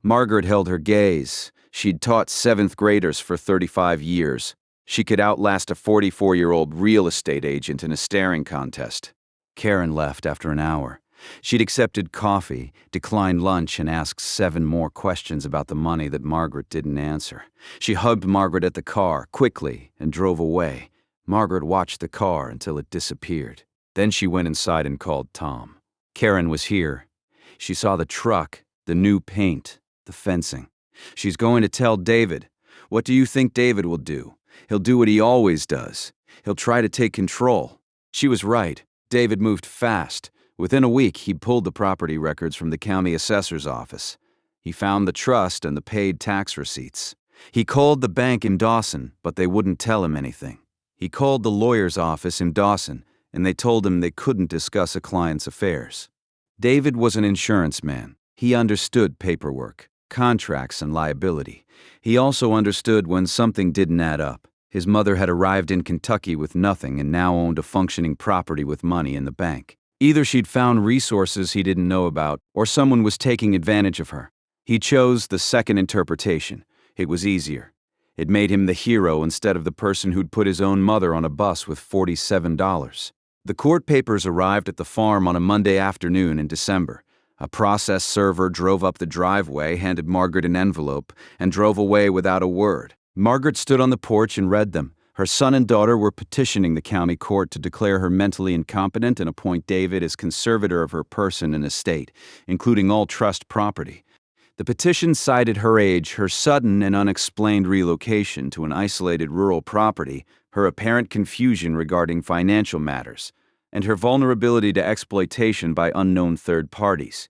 Margaret held her gaze. She'd taught 7th graders for 35 years. She could outlast a 44-year-old real estate agent in a staring contest. Karen left after an hour. She'd accepted coffee, declined lunch, and asked 7 more questions about the money that Margaret didn't answer. She hugged Margaret at the car, quickly, and drove away. Margaret watched the car until it disappeared. Then she went inside and called Tom. Karen was here. She saw the truck, the new paint, the fencing. She's going to tell David. What do you think David will do? He'll do what he always does. He'll try to take control. She was right. David moved fast. Within a week, he'd pulled the property records from the county assessor's office. He found the trust and the paid tax receipts. He called the bank in Dawson, but they wouldn't tell him anything. He called the lawyer's office in Dawson, and they told him they couldn't discuss a client's affairs. David was an insurance man. He understood paperwork, contracts, and liability. He also understood when something didn't add up. His mother had arrived in Kentucky with nothing and now owned a functioning property with money in the bank. Either she'd found resources he didn't know about, or someone was taking advantage of her. He chose the second interpretation. It was easier. It made him the hero instead of the person who'd put his own mother on a bus with $47. The court papers arrived at the farm on a Monday afternoon in December. A process server drove up the driveway, handed Margaret an envelope, and drove away without a word. Margaret stood on the porch and read them. Her son and daughter were petitioning the county court to declare her mentally incompetent and appoint David as conservator of her person and estate, including all trust property. The petition cited her age, her sudden and unexplained relocation to an isolated rural property, her apparent confusion regarding financial matters, and her vulnerability to exploitation by unknown third parties.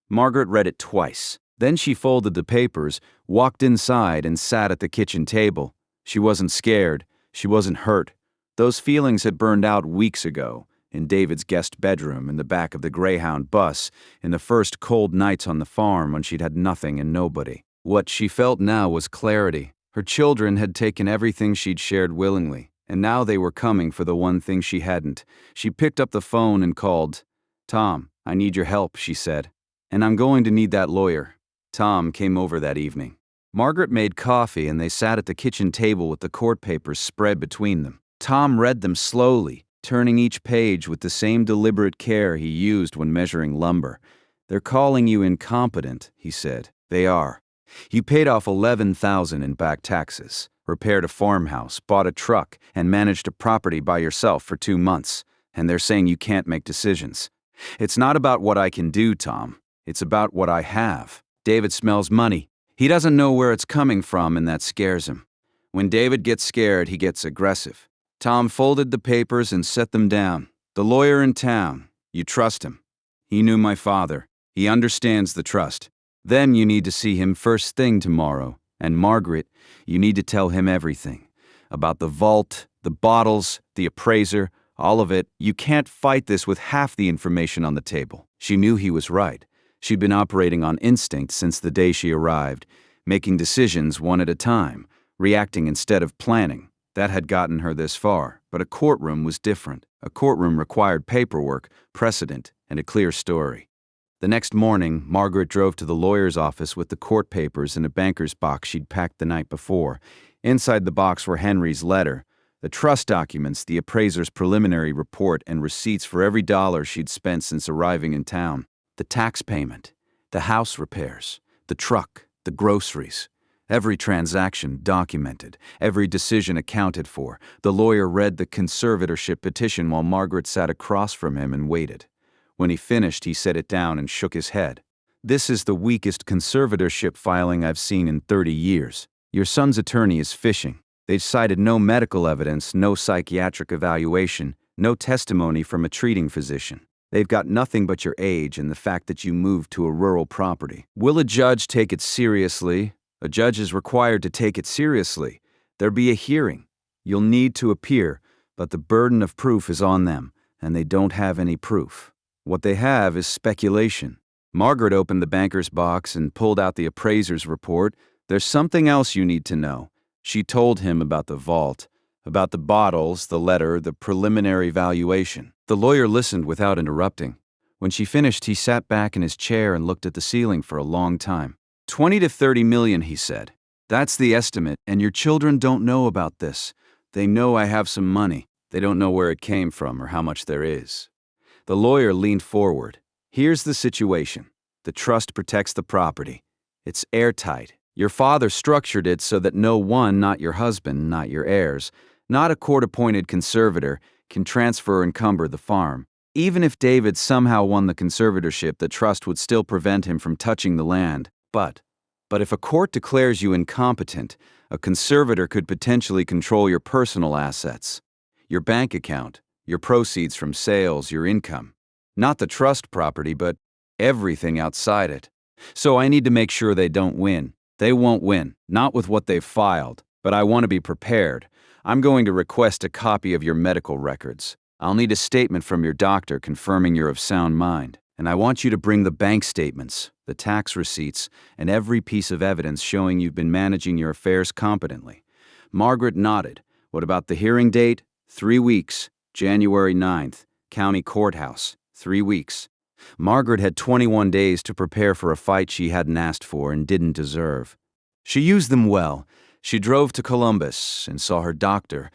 Margaret read it twice. Then she folded the papers, walked inside, and sat at the kitchen table. She wasn't scared. She wasn't hurt. Those feelings had burned out weeks ago, in David's guest bedroom, in the back of the Greyhound bus, in the first cold nights on the farm when she'd had nothing and nobody. What she felt now was clarity. Her children had taken everything she'd shared willingly, and now they were coming for the one thing she hadn't. She picked up the phone and called. "Tom, I need your help," she said. "And I'm going to need that lawyer." Tom came over that evening. Margaret made coffee and they sat at the kitchen table with the court papers spread between them. Tom read them slowly, turning each page with the same deliberate care he used when measuring lumber. "They're calling you incompetent," he said. "They are. You paid off $11,000 in back taxes, repaired a farmhouse, bought a truck, and managed a property by yourself for 2 months. And they're saying you can't make decisions. It's not about what I can do, Tom. It's about what I have. David smells money. He doesn't know where it's coming from, and that scares him. When David gets scared, he gets aggressive." Tom folded the papers and set them down. "The lawyer in town. You trust him. He knew my father. He understands the trust. Then you need to see him first thing tomorrow. And Margaret, you need to tell him everything. About the vault, the bottles, the appraiser, all of it. You can't fight this with half the information on the table." She knew he was right. She'd been operating on instinct since the day she arrived, making decisions one at a time, reacting instead of planning. That had gotten her this far, but a courtroom was different. A courtroom required paperwork, precedent, and a clear story. The next morning, Margaret drove to the lawyer's office with the court papers in a banker's box she'd packed the night before. Inside the box were Henry's letter, the trust documents, the appraiser's preliminary report, and receipts for every dollar she'd spent since arriving in town. The tax payment, the house repairs, the truck, the groceries. Every transaction documented, every decision accounted for. The lawyer read the conservatorship petition while Margaret sat across from him and waited. When he finished, he set it down and shook his head. "This is the weakest conservatorship filing I've seen in 30 years. Your son's attorney is fishing. They've cited no medical evidence, no psychiatric evaluation, No testimony from a treating physician. They've got nothing but your age and the fact that you moved to a rural property. Will a judge take it seriously? A judge is required to take it seriously. There'll be a hearing. You'll need to appear, but the burden of proof is on them, and they don't have any proof. What they have is speculation. Margaret opened the banker's box and pulled out the appraiser's report. There's something else you need to know. She told him about the vault, about the bottles, the letter, the preliminary valuation. The lawyer listened without interrupting. When she finished, he sat back in his chair and looked at the ceiling for a long time. 20 to 30 million, he said. That's the estimate, and your children don't know about this. They know I have some money. They don't know where it came from or how much there is. The lawyer leaned forward. Here's the situation. The trust protects the property. It's airtight. Your father structured it so that no one, not your husband, not your heirs, not a court-appointed conservator, can transfer or encumber the farm. Even if David somehow won the conservatorship, the trust would still prevent him from touching the land. But if a court declares you incompetent, a conservator could potentially control your personal assets, your bank account, your proceeds from sales, your income. Not the trust property, but everything outside it. So I need to make sure they don't win. They won't win, not with what they've filed, but I want to be prepared. I'm going to request a copy of your medical records. I'll need a statement from your doctor confirming you're of sound mind. And I want you to bring the bank statements, the tax receipts, and every piece of evidence showing you've been managing your affairs competently. Margaret nodded. What about the hearing date? 3 weeks. January 9th. County Courthouse. 3 weeks. Margaret had 21 days to prepare for a fight she hadn't asked for and didn't deserve. She used them well. She drove to Columbus and saw her doctor,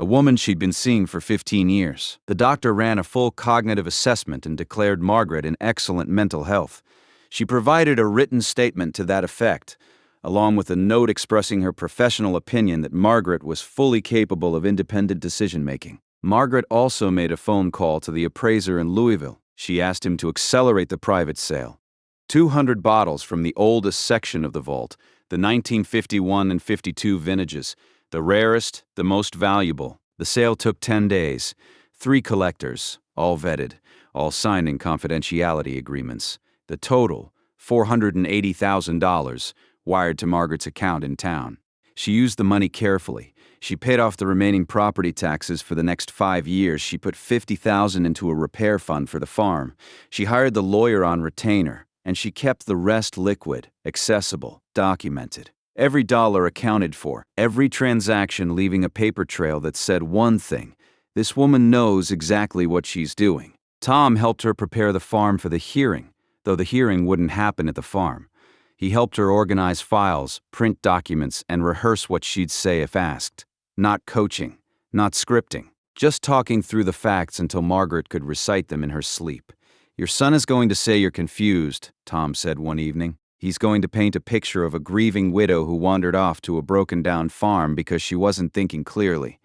a woman she'd been seeing for 15 years. The doctor ran a full cognitive assessment and declared Margaret in excellent mental health. She provided a written statement to that effect, along with a note expressing her professional opinion that Margaret was fully capable of independent decision-making. Margaret also made a phone call to the appraiser in Louisville. She asked him to accelerate the private sale. 200 bottles from the oldest section of the vault, the 1951 and 52 vintages, the rarest, the most valuable. The sale took 10 days. 3 collectors, all vetted, all signing confidentiality agreements. The total, $480,000, wired to Margaret's account in town. She used the money carefully. She paid off the remaining property taxes for the next 5 years. She put $50,000 into a repair fund for the farm. She hired the lawyer on retainer, and she kept the rest liquid, accessible, documented. Every dollar accounted for, every transaction leaving a paper trail that said one thing: this woman knows exactly what she's doing. Tom helped her prepare the farm for the hearing, though the hearing wouldn't happen at the farm. He helped her organize files, print documents, and rehearse what she'd say if asked. Not coaching, not scripting, just talking through the facts until Margaret could recite them in her sleep. "Your son is going to say you're confused," Tom said one evening. "He's going to paint a picture of a grieving widow who wandered off to a broken-down farm because she wasn't thinking clearly."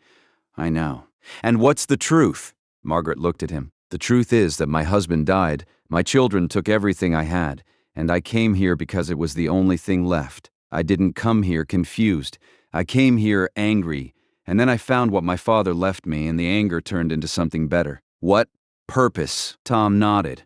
"I know." "And what's the truth?" Margaret looked at him. "The truth is that my husband died, my children took everything I had, and I came here because it was the only thing left. I didn't come here confused. I came here angry, and then I found what my father left me, and the anger turned into something better." "What purpose?" Tom nodded.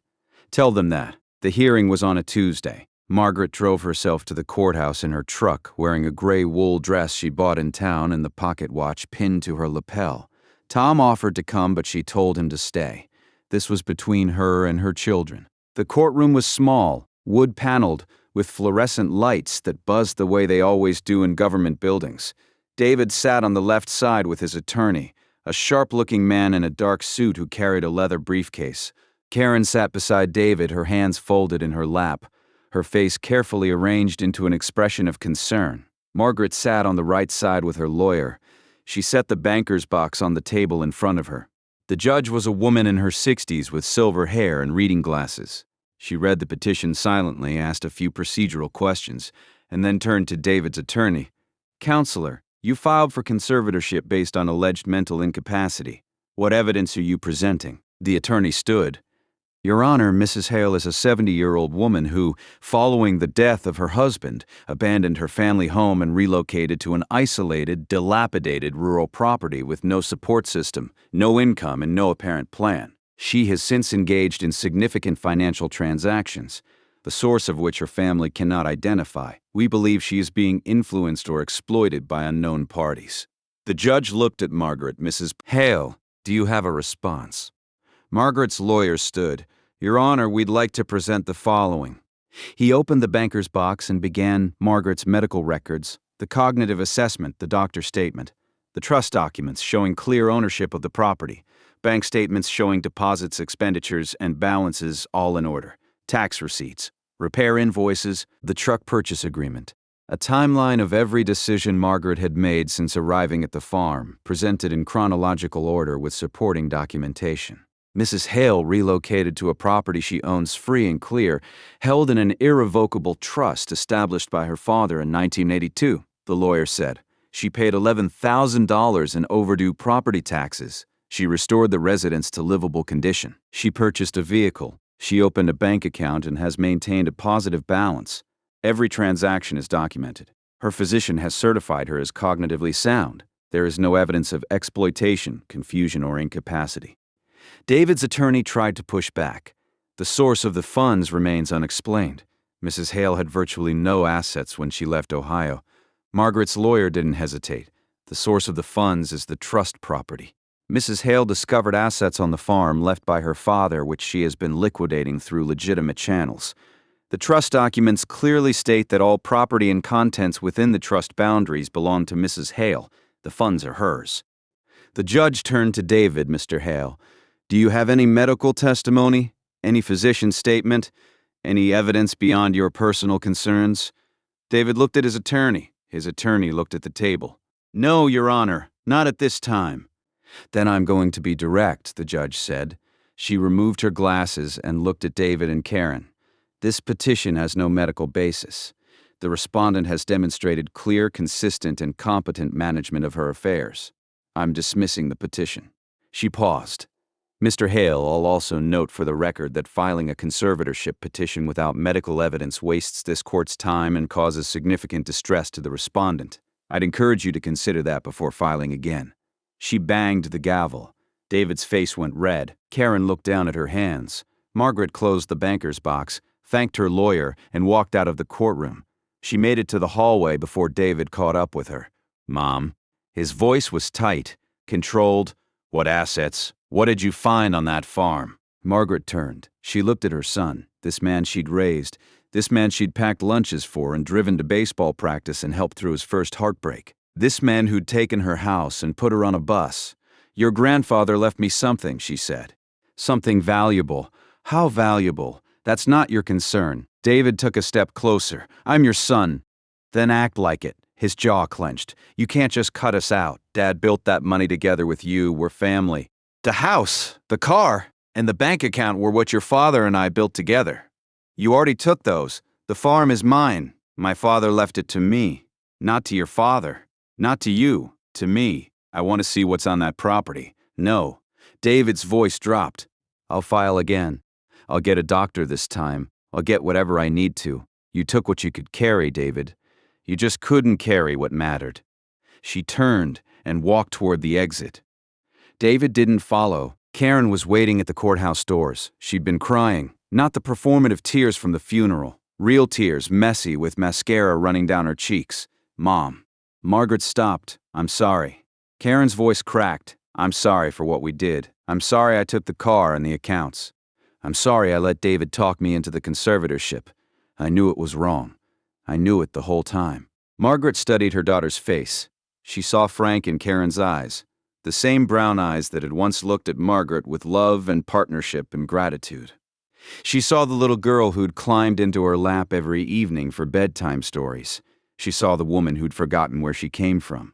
"Tell them that." The hearing was on a Tuesday. Margaret drove herself to the courthouse in her truck, wearing a gray wool dress she bought in town and the pocket watch pinned to her lapel. Tom offered to come, but she told him to stay. This was between her and her children. The courtroom was small, wood-paneled, with fluorescent lights that buzzed the way they always do in government buildings. David sat on the left side with his attorney, a sharp-looking man in a dark suit who carried a leather briefcase. Karen sat beside David, her hands folded in her lap, her face carefully arranged into an expression of concern. Margaret sat on the right side with her lawyer. She set the banker's box on the table in front of her. The judge was a woman in her 60s with silver hair and reading glasses. She read the petition silently, asked a few procedural questions, and then turned to David's attorney. "Counselor, you filed for conservatorship based on alleged mental incapacity. What evidence are you presenting?" The attorney stood. Your Honor, Mrs. Hale is a 70-year-old woman who, following the death of her husband, abandoned her family home and relocated to an isolated, dilapidated rural property with no support system, no income, and no apparent plan. She has since engaged in significant financial transactions, the source of which her family cannot identify. We believe she is being influenced or exploited by unknown parties. The judge looked at Margaret. Mrs. Hale, do you have a response? Margaret's lawyer stood. Your Honor, we'd like to present the following. He opened the banker's box and began Margaret's medical records, the cognitive assessment, the doctor's statement, the trust documents showing clear ownership of the property, bank statements showing deposits, expenditures, and balances all in order, tax receipts, repair invoices, the truck purchase agreement. A timeline of every decision Margaret had made since arriving at the farm, presented in chronological order with supporting documentation. Mrs. Hale relocated to a property she owns free and clear, held in an irrevocable trust established by her father in 1982, the lawyer said. She paid $11,000 in overdue property taxes. She restored the residence to livable condition. She purchased a vehicle. She opened a bank account and has maintained a positive balance. Every transaction is documented. Her physician has certified her as cognitively sound. There is no evidence of exploitation, confusion, or incapacity. David's attorney tried to push back. The source of the funds remains unexplained. Mrs. Hale had virtually no assets when she left Ohio. Margaret's lawyer didn't hesitate. The source of the funds is the trust property. Mrs. Hale discovered assets on the farm left by her father, which she has been liquidating through legitimate channels. The trust documents clearly state that all property and contents within the trust boundaries belong to Mrs. Hale. The funds are hers. The judge turned to David. Mr. Hale, do you have any medical testimony? Any physician statement? Any evidence beyond your personal concerns? David looked at his attorney. His attorney looked at the table. No, Your Honor, not at this time. Then I'm going to be direct, the judge said. She removed her glasses and looked at David and Karen. This petition has no medical basis. The respondent has demonstrated clear, consistent, and competent management of her affairs. I'm dismissing the petition. She paused. Mr. Hale, I'll also note for the record that filing a conservatorship petition without medical evidence wastes this court's time and causes significant distress to the respondent. I'd encourage you to consider that before filing again. She banged the gavel. David's face went red. Karen looked down at her hands. Margaret closed the banker's box, thanked her lawyer, and walked out of the courtroom. She made it to the hallway before David caught up with her. Mom. His voice was tight, controlled. What assets? What did you find on that farm? Margaret turned. She looked at her son, this man she'd raised, this man she'd packed lunches for and driven to baseball practice and helped through his first heartbreak. This man who'd taken her house and put her on a bus. Your grandfather left me something, she said. Something valuable. How valuable? That's not your concern. David took a step closer. I'm your son. Then act like it. His jaw clenched. You can't just cut us out. Dad built that money together with you. We're family. The house, the car, and the bank account were what your father and I built together. You already took those. The farm is mine. My father left it to me. Not to your father. Not to you. To me. I want to see what's on that property. No. David's voice dropped. I'll file again. I'll get a doctor this time. I'll get whatever I need to. You took what you could carry, David. You just couldn't carry what mattered. She turned and walked toward the exit. David didn't follow. Karen was waiting at the courthouse doors. She'd been crying, not the performative tears from the funeral, real tears, messy with mascara running down her cheeks. Mom. Margaret stopped. I'm sorry. Karen's voice cracked. I'm sorry for what we did. I'm sorry I took the car and the accounts. I'm sorry I let David talk me into the conservatorship. I knew it was wrong. I knew it the whole time. Margaret studied her daughter's face. She saw Frank in Karen's eyes, the same brown eyes that had once looked at Margaret with love and partnership and gratitude. She saw the little girl who'd climbed into her lap every evening for bedtime stories. She saw the woman who'd forgotten where she came from.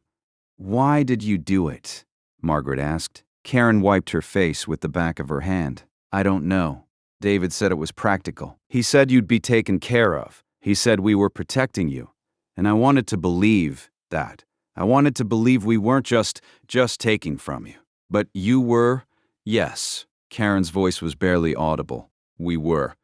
Why did you do it? Margaret asked. Karen wiped her face with the back of her hand. I don't know. David said it was practical. He said you'd be taken care of. He said we were protecting you. And I wanted to believe that. I wanted to believe we weren't just taking from you. But you were? Yes. Karen's voice was barely audible. We were.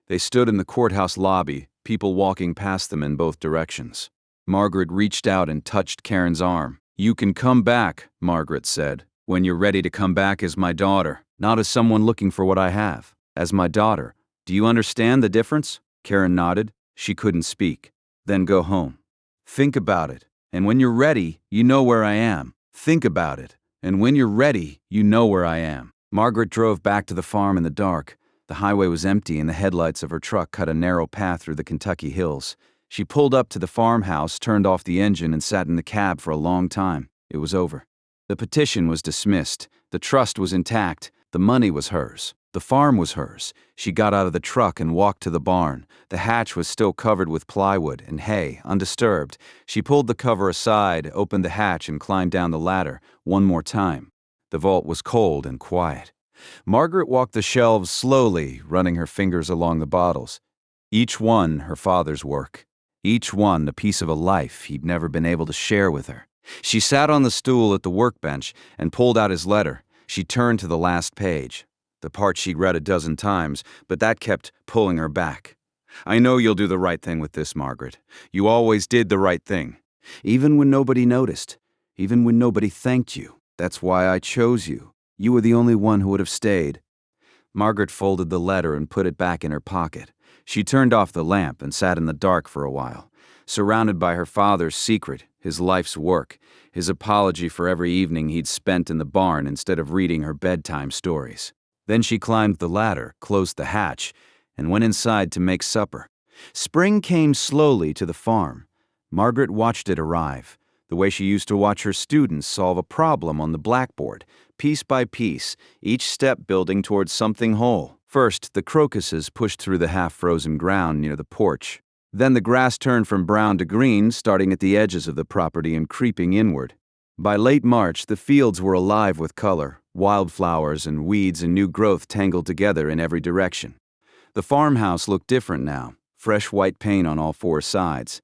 They stood in the courthouse lobby, people walking past them in both directions. Margaret reached out and touched Karen's arm. "You can come back," Margaret said, "when you're ready to come back as my daughter, not as someone looking for what I have. As my daughter. Do you understand the difference?" Karen nodded. She couldn't speak. "Then go home. Think about it, and when you're ready, you know where I am. Think about it, and when you're ready, you know where I am." Margaret drove back to the farm in the dark. The highway was empty and the headlights of her truck cut a narrow path through the Kentucky hills. She pulled up to the farmhouse, turned off the engine, and sat in the cab for a long time. It was over. The petition was dismissed. The trust was intact. The money was hers. The farm was hers. She got out of the truck and walked to the barn. The hatch was still covered with plywood and hay, undisturbed. She pulled the cover aside, opened the hatch, and climbed down the ladder one more time. The vault was cold and quiet. Margaret walked the shelves slowly, running her fingers along the bottles. Each one her father's work. Each one a piece of a life he'd never been able to share with her. She sat on the stool at the workbench and pulled out his letter. She turned to the last page, the part she'd read a dozen times, but that kept pulling her back. "I know you'll do the right thing with this, Margaret. You always did the right thing. Even when nobody noticed. Even when nobody thanked you. That's why I chose you. You were the only one who would have stayed." Margaret folded the letter and put it back in her pocket. She turned off the lamp and sat in the dark for a while, surrounded by her father's secret, his life's work, his apology for every evening he'd spent in the barn instead of reading her bedtime stories. Then she climbed the ladder, closed the hatch, and went inside to make supper. Spring came slowly to the farm. Margaret watched it arrive, the way she used to watch her students solve a problem on the blackboard, piece by piece, each step building towards something whole. First, the crocuses pushed through the half-frozen ground near the porch. Then the grass turned from brown to green, starting at the edges of the property and creeping inward. By late March, the fields were alive with color, wildflowers and weeds and new growth tangled together in every direction. The farmhouse looked different now, fresh white paint on all four sides.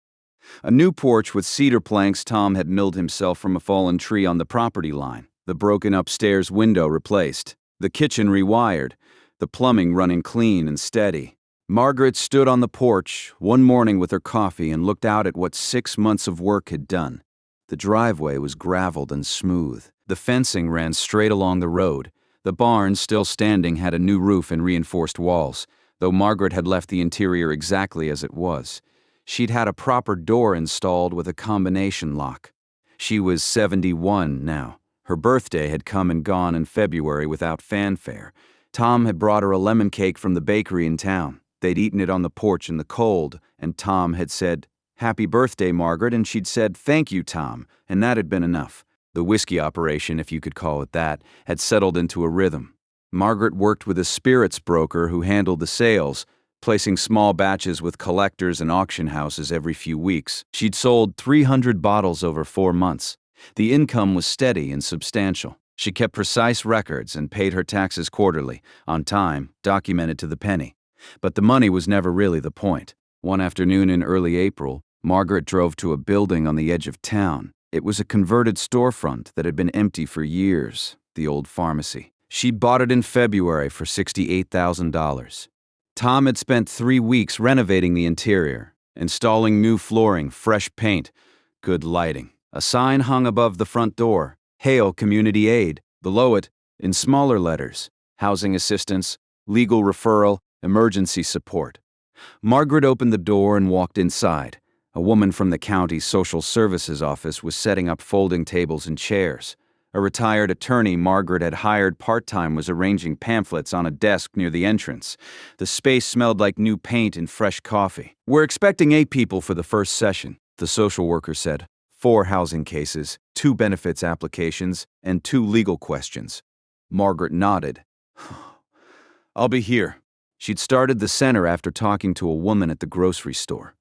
A new porch with cedar planks Tom had milled himself from a fallen tree on the property line. The broken upstairs window replaced. The kitchen rewired. The plumbing running clean and steady. Margaret stood on the porch one morning with her coffee and looked out at what 6 months of work had done. The driveway was graveled and smooth. The fencing ran straight along the road. The barn, still standing, had a new roof and reinforced walls, though Margaret had left the interior exactly as it was. She'd had a proper door installed with a combination lock. She was 71 now. Her birthday had come and gone in February without fanfare. Tom had brought her a lemon cake from the bakery in town. They'd eaten it on the porch in the cold, and Tom had said, "Happy birthday, Margaret," and she'd said, "Thank you, Tom," and that had been enough. The whiskey operation, if you could call it that, had settled into a rhythm. Margaret worked with a spirits broker who handled the sales, placing small batches with collectors and auction houses every few weeks. She'd sold 300 bottles over 4 months. The income was steady and substantial. She kept precise records and paid her taxes quarterly, on time, documented to the penny. But the money was never really the point. One afternoon in early April, Margaret drove to a building on the edge of town. It was a converted storefront that had been empty for years, the old pharmacy. She'd bought it in February for $68,000. Tom had spent 3 weeks renovating the interior, installing new flooring, fresh paint, good lighting. A sign hung above the front door, "Hail Community Aid." Below it, in smaller letters, "Housing Assistance, Legal Referral, Emergency Support." Margaret opened the door and walked inside. A woman from the county's social services office was setting up folding tables and chairs. A retired attorney Margaret had hired part-time was arranging pamphlets on a desk near the entrance. The space smelled like new paint and fresh coffee. "We're expecting 8 people for the first session," the social worker said. 4 housing cases, 2 benefits applications, and 2 legal questions. Margaret nodded. "I'll be here." She'd started the center after talking to a woman at the grocery store.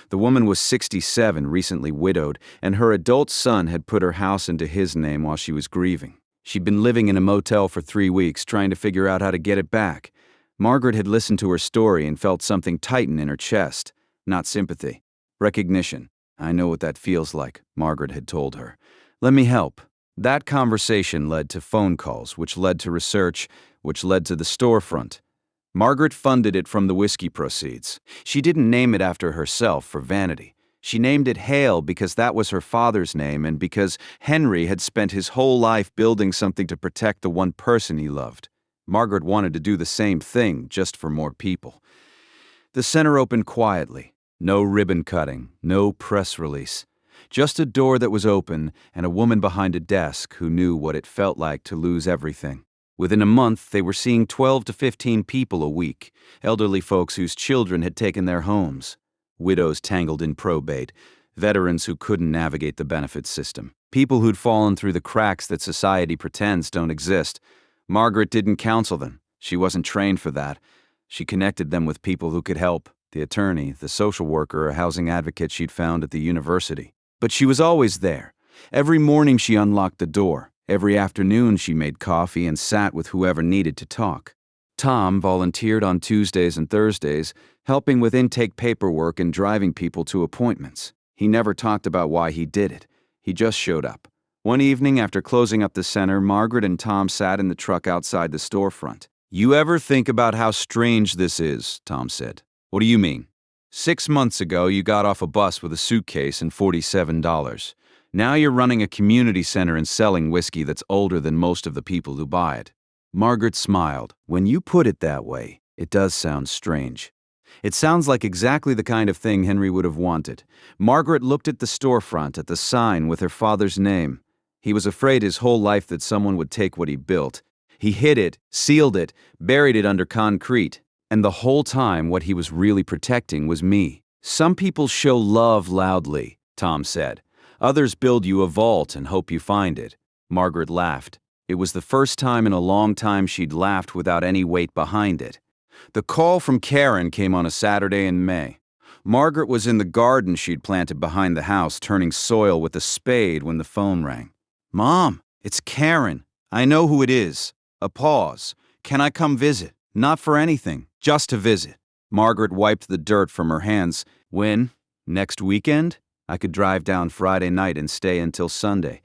The woman was 67, recently widowed, and her adult son had put her house into his name while she was grieving. She'd been living in a motel for 3 weeks, trying to figure out how to get it back. Margaret had listened to her story and felt something tighten in her chest. Not sympathy. Recognition. "I know what that feels like," Margaret had told her. "Let me help." That conversation led to phone calls, which led to research, which led to the storefront. Margaret funded it from the whiskey proceeds. She didn't name it after herself for vanity. She named it Hale because that was her father's name and because Henry had spent his whole life building something to protect the one person he loved. Margaret wanted to do the same thing, just for more people. The center opened quietly. No ribbon cutting, no press release. Just a door that was open and a woman behind a desk who knew what it felt like to lose everything. Within a month, they were seeing 12 to 15 people a week, elderly folks whose children had taken their homes, widows tangled in probate, veterans who couldn't navigate the benefits system, people who'd fallen through the cracks that society pretends don't exist. Margaret didn't counsel them. She wasn't trained for that. She connected them with people who could help, the attorney, the social worker, or housing advocate she'd found at the university. But she was always there. Every morning she unlocked the door. Every afternoon she made coffee and sat with whoever needed to talk. Tom volunteered on Tuesdays and Thursdays, helping with intake paperwork and driving people to appointments. He never talked about why he did it. He just showed up. One evening after closing up the center, Margaret and Tom sat in the truck outside the storefront. "You ever think about how strange this is?" Tom said. "What do you mean?" 6 months ago, you got off a bus with a suitcase and $47. Now you're running a community center and selling whiskey that's older than most of the people who buy it. Margaret smiled. When you put it that way, it does sound strange. It sounds like exactly the kind of thing Henry would have wanted. Margaret looked at the storefront, at the sign with her father's name. He was afraid his whole life that someone would take what he built. He hid it, sealed it, buried it under concrete. And the whole time, what he was really protecting was me. Some people show love loudly, Tom said. Others build you a vault and hope you find it. Margaret laughed. It was the first time in a long time she'd laughed without any weight behind it. The call from Karen came on a Saturday in May. Margaret was in the garden she'd planted behind the house, turning soil with a spade when the phone rang. "Mom, it's Karen. I know who it is." A pause. "Can I come visit?" "Not for anything, just to visit." Margaret wiped the dirt from her hands. "When? Next weekend? I could drive down Friday night and stay until Sunday.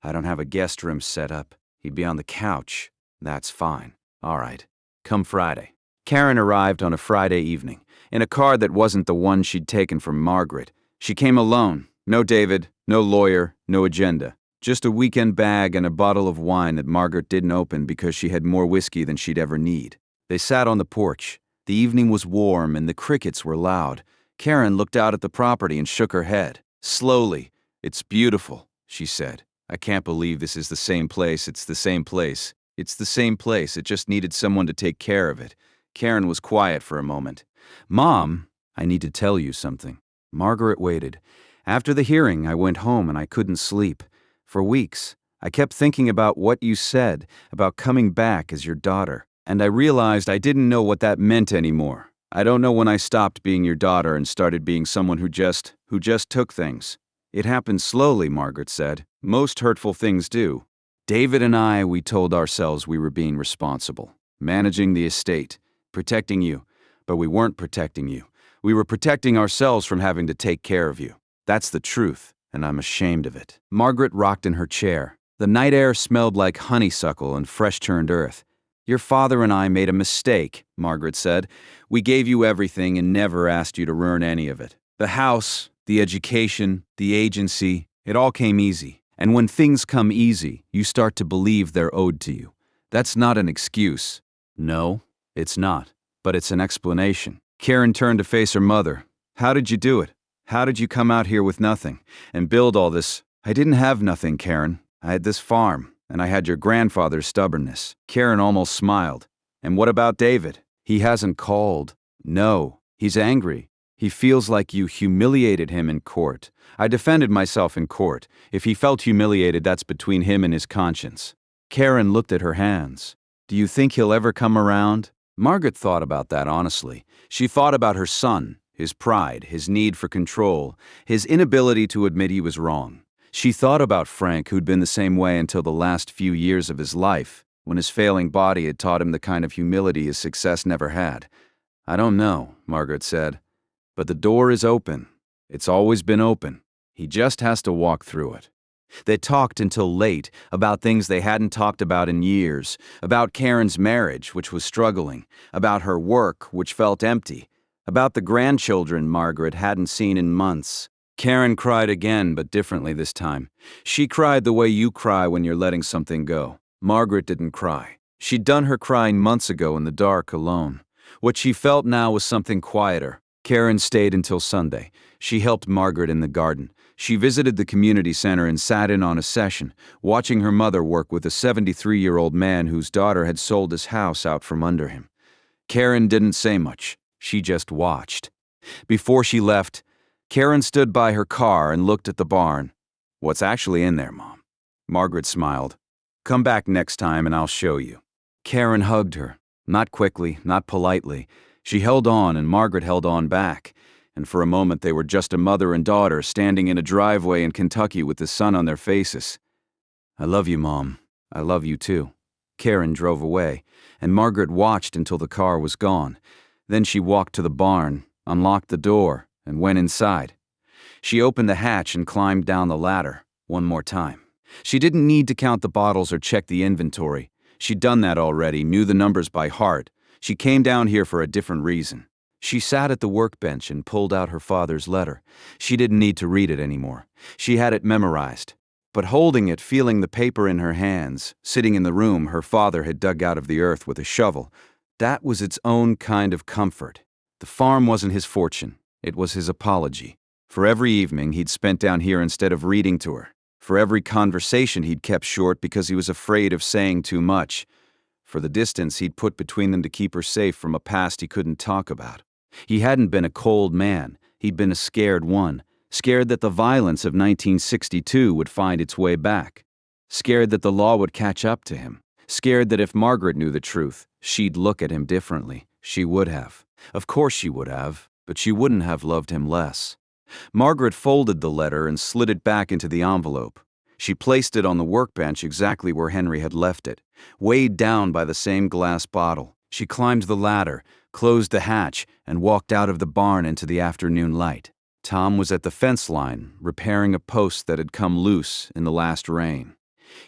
I don't have a guest room set up. He'd be on the couch." "That's fine. All right. Come Friday." Karen arrived on a Friday evening, in a car that wasn't the one she'd taken from Margaret. She came alone. No David, no lawyer, no agenda. Just a weekend bag and a bottle of wine that Margaret didn't open because she had more whiskey than she'd ever need. They sat on the porch. The evening was warm and the crickets were loud. Karen looked out at the property and shook her head. Slowly, "It's beautiful," she said. "I can't believe this is the same place. It's the same place. It's the same place. It just needed someone to take care of it." Karen was quiet for a moment. "Mom, I need to tell you something." Margaret waited. "After the hearing, I went home and I couldn't sleep. For weeks, I kept thinking about what you said, about coming back as your daughter. And I realized I didn't know what that meant anymore. I don't know when I stopped being your daughter and started being someone who just took things." "It happened slowly," Margaret said. "Most hurtful things do. David and I, we told ourselves we were being responsible, managing the estate, protecting you, but we weren't protecting you. We were protecting ourselves from having to take care of you. That's the truth, and I'm ashamed of it." Margaret rocked in her chair. The night air smelled like honeysuckle and fresh-turned earth. "Your father and I made a mistake," Margaret said. "We gave you everything and never asked you to earn any of it. The house, the education, the agency, it all came easy. And when things come easy, you start to believe they're owed to you. That's not an excuse." "No, it's not, but it's an explanation." Karen turned to face her mother. "How did you do it? How did you come out here with nothing and build all this?" "I didn't have nothing, Karen. I had this farm. And I had your grandfather's stubbornness." Karen almost smiled. "And what about David? He hasn't called." "No, he's angry. He feels like you humiliated him in court. I defended myself in court. If he felt humiliated, that's between him and his conscience." Karen looked at her hands. "Do you think he'll ever come around?" Margaret thought about that honestly. She thought about her son, his pride, his need for control, his inability to admit he was wrong. She thought about Frank, who'd been the same way until the last few years of his life, when his failing body had taught him the kind of humility his success never had. "I don't know," Margaret said. "But the door is open. It's always been open. He just has to walk through it." They talked until late about things they hadn't talked about in years, about Karen's marriage, which was struggling, about her work, which felt empty, about the grandchildren Margaret hadn't seen in months. Karen cried again, but differently this time. She cried the way you cry when you're letting something go. Margaret didn't cry. She'd done her crying months ago in the dark alone. What she felt now was something quieter. Karen stayed until Sunday. She helped Margaret in the garden. She visited the community center and sat in on a session, watching her mother work with a 73-year-old man whose daughter had sold his house out from under him. Karen didn't say much. She just watched. Before she left, Karen stood by her car and looked at the barn. "What's actually in there, Mom?" Margaret smiled. "Come back next time and I'll show you." Karen hugged her. Not quickly, not politely. She held on and Margaret held on back. And for a moment they were just a mother and daughter standing in a driveway in Kentucky with the sun on their faces. "I love you, Mom. I love you too." Karen drove away, and Margaret watched until the car was gone. Then she walked to the barn, unlocked the door, and went inside. She opened the hatch and climbed down the ladder, one more time. She didn't need to count the bottles or check the inventory. She'd done that already, knew the numbers by heart. She came down here for a different reason. She sat at the workbench and pulled out her father's letter. She didn't need to read it anymore. She had it memorized. But holding it, feeling the paper in her hands, sitting in the room her father had dug out of the earth with a shovel, that was its own kind of comfort. The farm wasn't his fortune. It was his apology. For every evening he'd spent down here instead of reading to her. For every conversation he'd kept short because he was afraid of saying too much. For the distance he'd put between them to keep her safe from a past he couldn't talk about. He hadn't been a cold man. He'd been a scared one. Scared that the violence of 1962 would find its way back. Scared that the law would catch up to him. Scared that if Margaret knew the truth, she'd look at him differently. She would have. Of course she would have, but she wouldn't have loved him less. Margaret folded the letter and slid it back into the envelope. She placed it on the workbench exactly where Henry had left it, weighed down by the same glass bottle. She climbed the ladder, closed the hatch, and walked out of the barn into the afternoon light. Tom was at the fence line, repairing a post that had come loose in the last rain.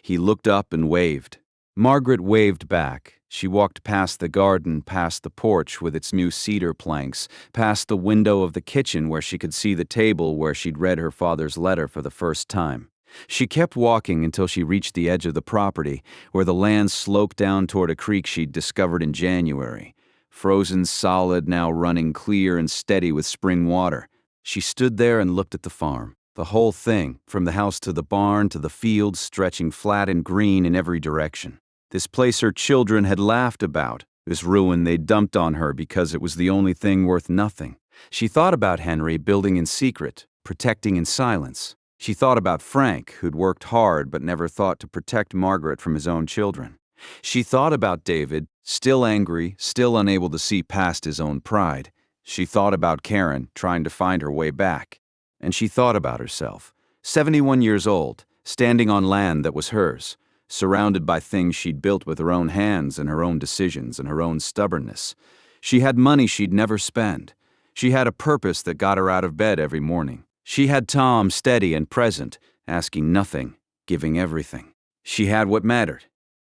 He looked up and waved. Margaret waved back. She walked past the garden, past the porch with its new cedar planks, past the window of the kitchen where she could see the table where she'd read her father's letter for the first time. She kept walking until she reached the edge of the property, where the land sloped down toward a creek she'd discovered in January, frozen solid, now running clear and steady with spring water. She stood there and looked at the farm. The whole thing, from the house to the barn to the fields, stretching flat and green in every direction. This place her children had laughed about, this ruin they'd dumped on her because it was the only thing worth nothing. She thought about Henry building in secret, protecting in silence. She thought about Frank, who'd worked hard but never thought to protect Margaret from his own children. She thought about David, still angry, still unable to see past his own pride. She thought about Karen, trying to find her way back. And she thought about herself, 71 years old, standing on land that was hers, surrounded by things she'd built with her own hands and her own decisions and her own stubbornness. She had money she'd never spend. She had a purpose that got her out of bed every morning. She had Tom steady and present, asking nothing, giving everything. She had what mattered.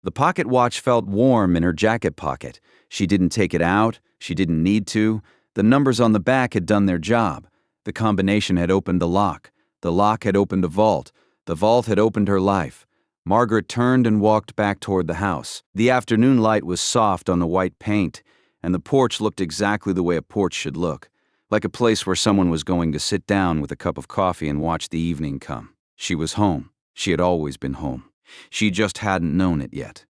The pocket watch felt warm in her jacket pocket. She didn't take it out. She didn't need to. The numbers on the back had done their job. The combination had opened the lock. The lock had opened a vault. The vault had opened her life. Margaret turned and walked back toward the house. The afternoon light was soft on the white paint, and the porch looked exactly the way a porch should look, like a place where someone was going to sit down with a cup of coffee and watch the evening come. She was home. She had always been home. She just hadn't known it yet.